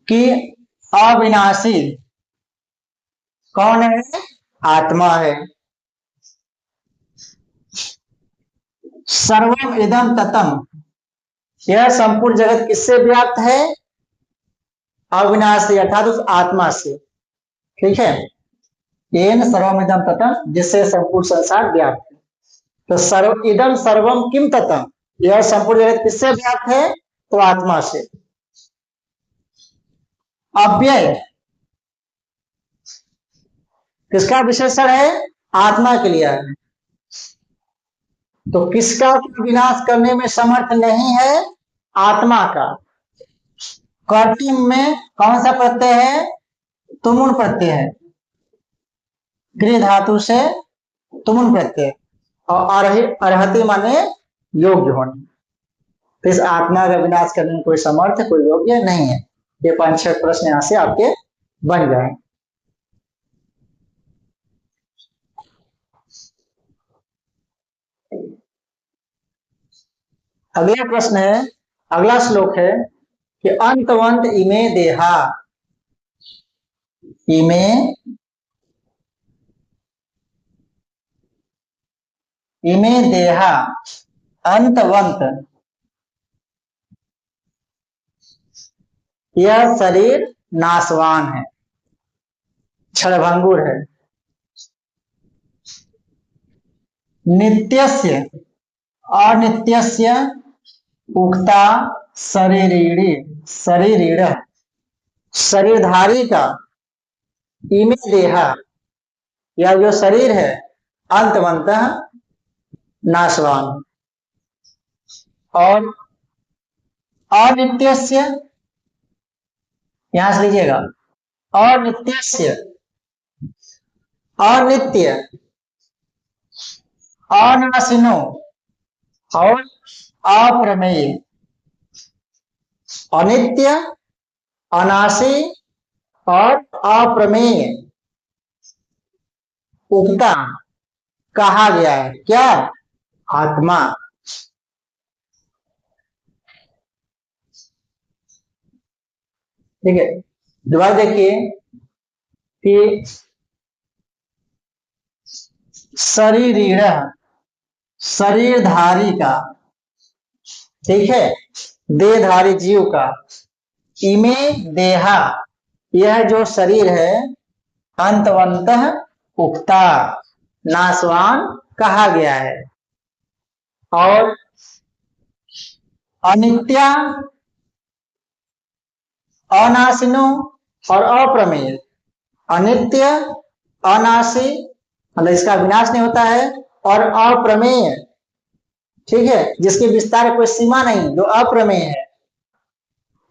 कि अविनाशी कौन है, आत्मा है। सर्वम इदम ततम, यह संपूर्ण जगत किससे व्याप्त है, अविनाशी अर्थात उस आत्मा से। ठीक है, येन सर्वम इदम ततम, जिससे संपूर्ण संसार व्याप्त है। तो सर्व इदम सर्वम किम ततम, यह संपूर्ण जगत किससे व्याप्त है, तो आत्मा से। अव्यय किसका विशेषण है, आत्मा के लिए है। तो किसका विनाश करने में समर्थ नहीं है, आत्मा का। कर्तुम में कौन सा प्रत्यय है, तुमुन प्रत्यय है, गृह धातु से तुमुन प्रत्यय, और अर्हति माने योग्य होने। तो इस आत्मा का विनाश करने में कोई समर्थ, कोई योग्य नहीं है। ये 5-6 प्रश्न यहां से आपके बन गए। अगला प्रश्न है, अगला श्लोक है कि अंतवंत इमे देहा, इमे इमे देहा अंतवंत, यह शरीर नाशवान है, क्षणभंगुर है। नित्यस्य अनित्यस्य उक्ता शरीरिणी, शरीरिण शरीरधारी का, इमे देहा यह जो शरीर है, अंतवंतः नाशवान। और अनित्यस्य, यहां से लीजिएगा, अनित्यस्य, अनित्य, अनाशिनो और अप्रमेय। अनित्य, अनाशी और अप्रमेय उक्ता कहा गया है, क्या, आत्मा। ठीक है, दोबारा देखिए कि शरीर, शरीरधारी का, ठीक है, देहधारी जीव का, इमे देहा यह जो शरीर है, अंतवंतः उक्ता नाशवान कहा गया है। और अनित्या, अनाशिनो और अप्रमेय। अनित्य, अनाशी मतलब इसका विनाश नहीं होता है, और अप्रमेय, ठीक है, जिसके विस्तार की कोई सीमा नहीं, जो अप्रमेय है।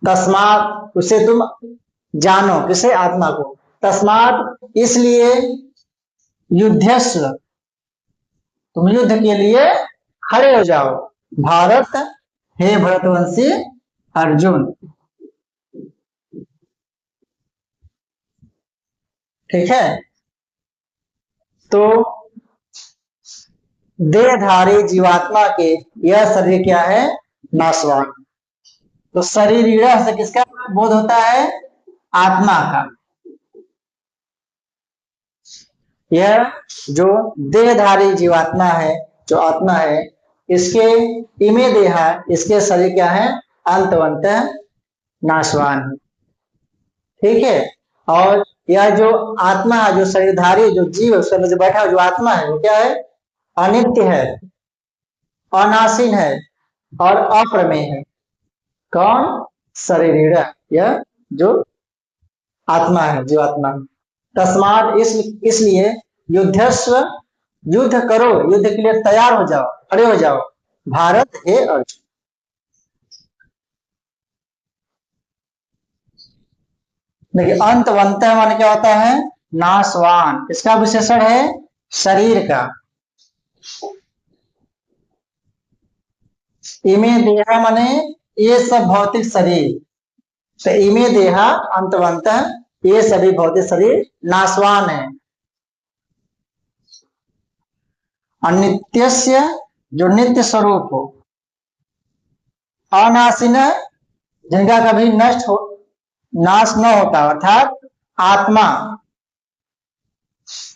तस्मात, उसे तुम जानो, किसे, आत्मा को। तस्मात इसलिए, युद्धस्व तुम युद्ध के लिए खड़े हो जाओ, भारत हे भरतवंशी अर्जुन। ठीक है, तो देहधारी जीवात्मा के यह शरीर क्या है, नाशवान। तो शरीर से किसका बोध होता है, आत्मा का। यह जो देहधारी जीवात्मा है, जो आत्मा है, इसके इमे देहा, इसके शरीर क्या है, अंतवंत नाशवान। ठीक है, और यह जो आत्मा है, जो शरीरधारी, जो जीव उसके अंदर जो बैठा जो आत्मा है, वो क्या है, अनित्य है, अनासीन है और अप्रमेय है। कौन, शरीर, यह जो आत्मा है, जीवात्मा। तस्मात इसलिए युद्धस्व, युद्ध करो, युद्ध के लिए तैयार हो जाओ, खड़े हो जाओ, भारत हे अर्जुन। देखिए, अंतवंत माने क्या होता है, नाशवान। इसका विशेषण है शरीर का। इमे देहा माने ये सब भौतिक शरीर, तो इमे देहा अंतवंत, ये सभी भौतिक शरीर नाशवान है। अनित्यस्य जो नित्य स्वरूप हो, अनाशिन जिनका कभी नाश न होता, अर्थात आत्मा,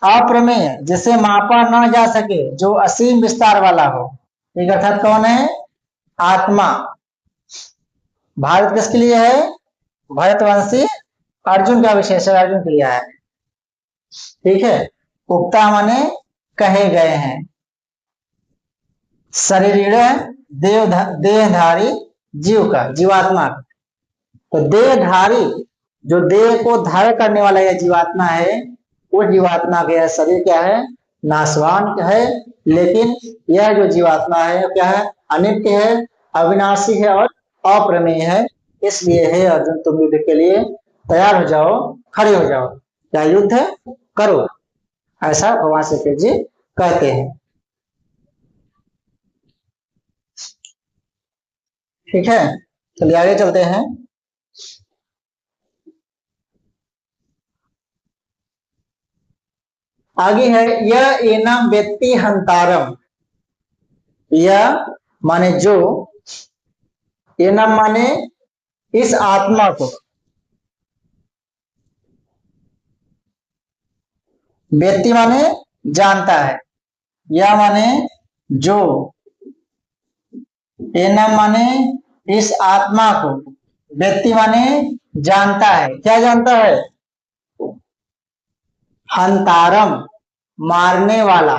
अप्रमेय जिसे मापा न जा सके, जो असीम विस्तार वाला हो, एक अर्थात कौन है? आत्मा। भारत किसके लिए है? भरतवंशी अर्जुन का विशेष है, अर्जुन के लिए है। ठीक है। उक्ता माने कहे गए हैं। शरीर देहधारी जीव का, जीवात्मा का। तो देहधारी जो देह को धारण करने वाला यह जीवात्मा है, वो जीवात्मा का यह शरीर क्या है? नाशवान है। लेकिन यह जो जीवात्मा है क्या है? अनित्य है, अविनाशी है और अप्रमेय है। इसलिए हे अर्जुन, तुम युद्ध के लिए तैयार हो जाओ, खड़े हो जाओ, क्या युद्ध करो, ऐसा भगवान श्री कृष्ण जी कहते हैं। ठीक है, चलिए आगे चलते हैं। आगे है यह एनम व्यक्ति हंतारम। यह माने जो, एनम माने इस आत्मा को, व्यक्ति माने जानता है, यह माने जो, एनम माने इस आत्मा को, व्यक्ति माने जानता है। क्या जानता है? हंतारम मारने वाला,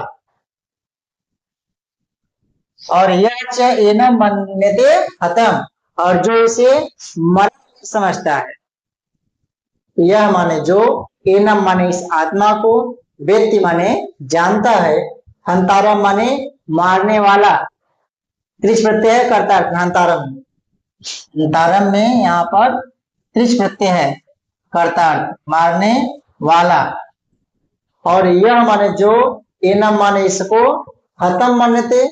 और यह एनम मन्यते हतम, और जो इसे मर समझता है। यह माने जो, एनम माने इस आत्मा को, व्यक्ति माने जानता है, हंतारम माने मारने वाला। त्रिच प्रत्यय है करता है हंतारम। हंतारम में यहाँ पर त्रिच प्रत्यय है, करता मारने वाला। और यह माने जो, एनम माने इसको, हतम मानते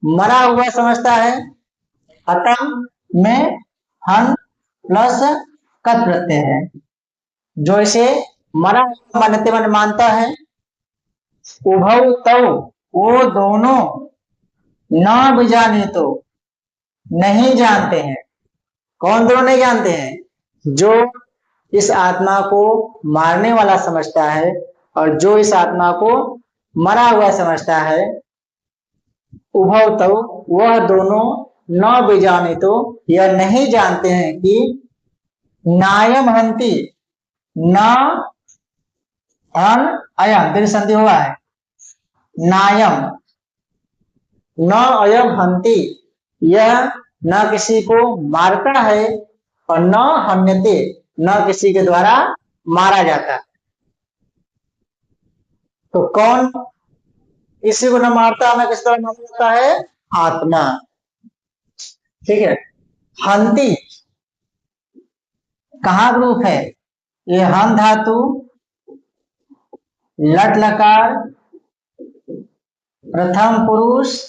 मरा हुआ समझता है। हतम में हन प्लस कत प्रत्यय है, जो इसे मरा हुआ मानते मन मानता है। उभव तव, वो दोनों, ना बिजाने तो नहीं जानते हैं। कौन दोनों नहीं जानते हैं? जो इस आत्मा को मारने वाला समझता है और जो इस आत्मा को मरा हुआ समझता है। उभव तव, वह दोनों, न बिजाने तो यह नहीं जानते हैं कि नायम हंति, न अन अयम फिर संधि हुआ है, नायम न अयम हंति, यह न किसी को मारता है और न हन्यते, न किसी के द्वारा मारा जाता। तो कौन इसी को न मारता, न किसी द्वारा मारा जाता है? आत्मा। ठीक है। हंति कहाँ रूप है? ये हन धातु, लट लकार, प्रथम पुरुष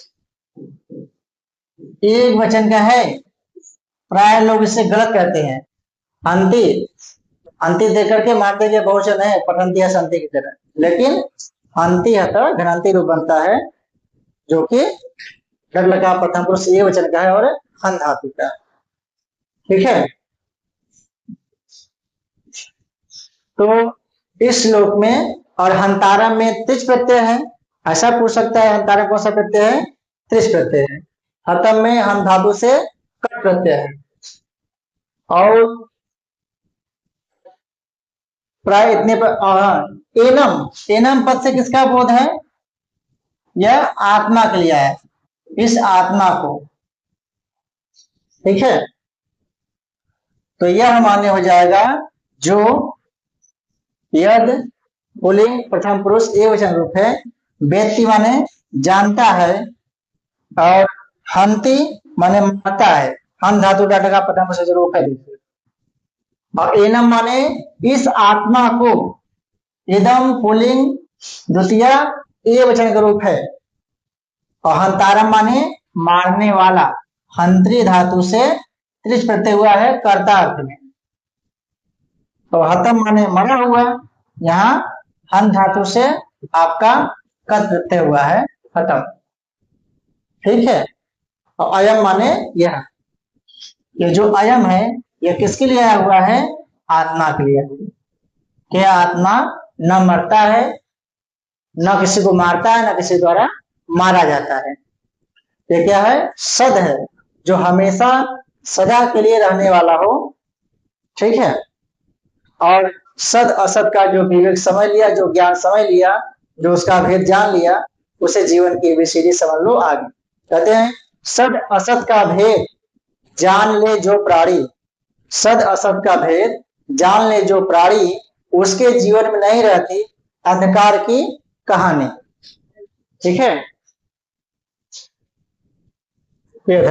एक वचन का है। प्राय लोग इसे गलत कहते हैं। हंति, अंति देकर के मारते के बहुवचन है, पठंतिया संति की तरह, लेकिन हंति हता घनांति रूप बनता है, जो कि लट लकार प्रथम पुरुष एक वचन का है और हन धातु का। ठीक है। तो इस श्लोक में और हंतारम में त्रिच प्रत्यय है। ऐसा पूछ सकता है हंतारम कौन सा प्रत्यय है? त्रिच प्रत्यय है। हतम में हम धातु से कट प्रत्यय है। और प्राय इतने पर एनम, एनम पद से किसका बोध है? यह आत्मा के लिए है, इस आत्मा को। ठीक है। तो यह मान्य हो जाएगा जो यद पुल्लिंग प्रथम पुरुष एक वचन रूप है, व्यक्ति माने जानता है, और हंति माने मारता है, हन धातु डाटा का प्रथम पुरुष रूप है। और एनम माने इस आत्मा को, इदम पुल्लिंग द्वितीय एक वचन का रूप है। और हंतारम माने मारने वाला, हंत्री धातु से त्रिच प्रत्यय हुआ है कर्ता अर्थ में। तो हतम माने मरा हुआ, यहाँ हन धातु से आपका कत प्रत्यय हुआ है हतम। ठीक है। और अयम माने यह, ये जो अयम है यह किसके लिए आया हुआ है? आत्मा के लिए। क्या आत्मा न मरता है, न किसी को मारता है, न किसी द्वारा मारा जाता है। ये क्या है? सद है, जो हमेशा सदा के लिए रहने वाला हो। ठीक है। और सद असत का जो विवेक समझ लिया, जो ज्ञान समझ लिया, जो उसका भेद जान लिया, उसे जीवन की एबीसीडी समझ लो आगे। कहते हैं सद असत का भेद जान ले जो प्राणी, सद असत का भेद जान ले जो प्राणी, उसके जीवन में नहीं रहती अंधकार की कहानी। ठीक है।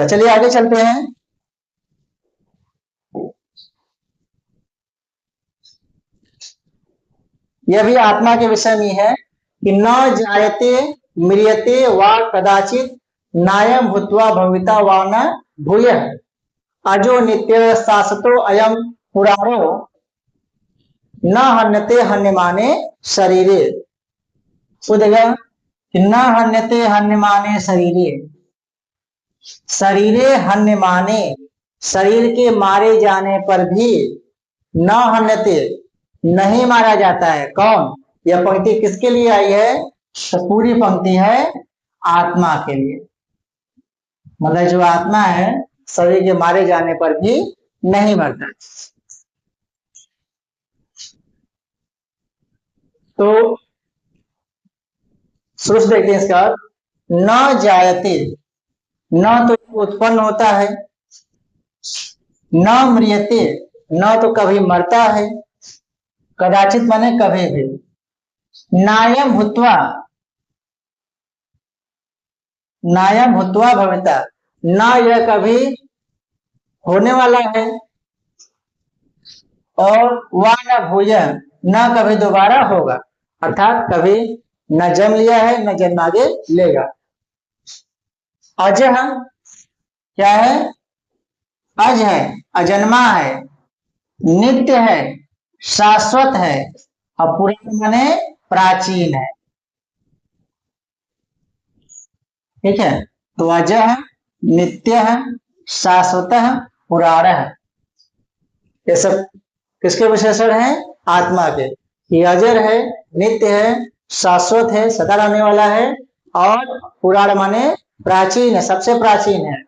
चलिए आगे चलते हैं। यह भी आत्मा के विषय में है कि न जायते म्रियते व कदाचित नायम भूत्वा भविता व न भूयः अजो नित्य शाश्वतो अयम पुराणो न हन्यते हन्यमाने शरीरे। सुधेगा कि न हन्यते हन्यमाने शरीरे, शरीरे हन्यमाने, शरीर के मारे जाने पर भी न हन्यते, नहीं मारा जाता है। कौन? यह पंक्ति किसके लिए आई है? तो पूरी पंक्ति है आत्मा के लिए। मतलब जो आत्मा है शरीर के मारे जाने पर भी नहीं मरता। तो शुरू से देखते हैं इसका। न जायते, न तो उत्पन्न होता है, न म्रियते, न तो कभी मरता है, कदाचित माने कभी भी, नायम भूत्वा, नायम भूत्वा भविता, न यह कभी होने वाला है, और वह न भूय, न कभी दोबारा होगा, अर्थात कभी न जन्म लिया है न जन्म आगे लेगा। अजह क्या है? अज है, अजन्मा है, नित्य है, शाश्वत है, और पुराण माने प्राचीन है। ठीक है। तो अजह, नित्य है, शाश्वत है, पुराण है, ये सब किसके विशेषण है? आत्मा के। ये अजर है, नित्य है, शाश्वत है, सदा रहने वाला है, और पुराण माने प्राचीन है, सबसे प्राचीन है।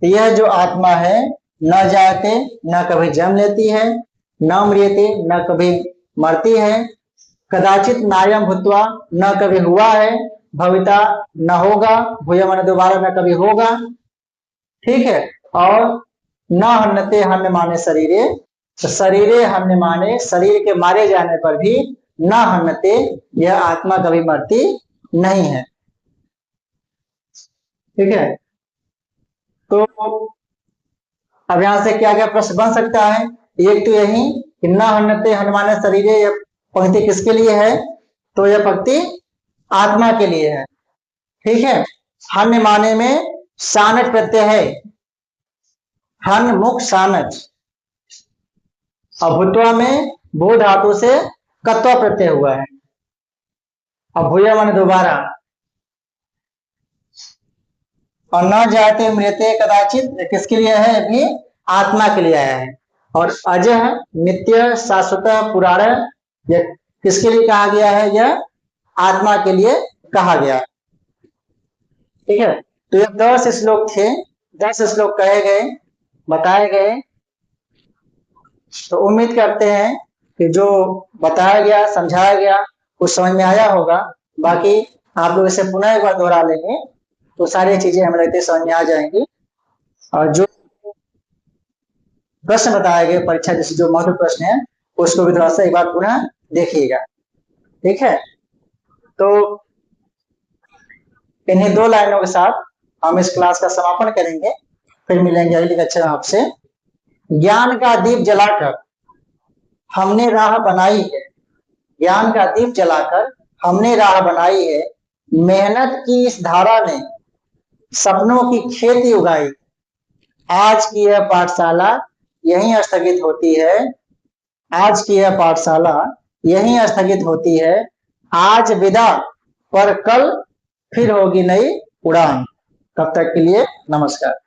यह जो आत्मा है न जाते, न कभी जन्म लेती है, न मृत्यते, न कभी मरती है, कदाचित नायम भूत्वा, न कभी हुआ है, भविता न होगा, भूय माने दोबारा न कभी होगा। ठीक है। और न हन्यते हन्य माने शरीरे, तो शरीरे हन्य माने शरीर के मारे जाने पर भी न हन्यते, यह आत्मा कभी मरती नहीं है। ठीक है। तो अब यहां से क्या क्या प्रश्न बन सकता है? एक तो यही कि न हन्यते हनुमान शरीरे, यह पंक्ति किसके लिए है? तो यह पंक्ति आत्मा के लिए है। ठीक है। हन्य माने में सानच प्रत्यय है, हन मुख सानच, और भूत्वा में भू धातु से कत्वा प्रत्यय हुआ है, और भूया माने दोबारा, और न जाते मृते कदाचित किसके लिए है? अभी आत्मा के लिए आया है। और अजह, नित्य, शाश्वत, पुराण, यह किसके लिए कहा गया है? यह आत्मा के लिए कहा गया। ठीक है। तो ये 10 श्लोक थे, 10 श्लोक कहे गए, बताए गए। तो उम्मीद करते हैं कि जो बताया गया, समझाया गया, कुछ समझ में आया होगा। बाकी आप लोग इसे पुनः एक बार दोहरा लेंगे तो सारी चीजें हमें लगते समझ में आ जाएंगी। और जो प्रश्न बताए गए परीक्षा जैसे जो महत्वपूर्ण प्रश्न है, उसको भी थोड़ा सा एक बार पुनः देखिएगा। ठीक है। तो इन्हीं 2 लाइनों के साथ हम इस क्लास का समापन करेंगे, फिर मिलेंगे अगली कक्षा में आपसे। ज्ञान का दीप जलाकर हमने राह बनाई है, ज्ञान का दीप जलाकर हमने राह बनाई है, मेहनत की इस धारा ने सपनों की खेती उगाई, आज की यह पाठशाला यहीं स्थगित होती है, आज की यह पाठशाला यहीं स्थगित होती है, आज विदा पर कल फिर होगी नई उड़ान। तब तक के लिए नमस्कार।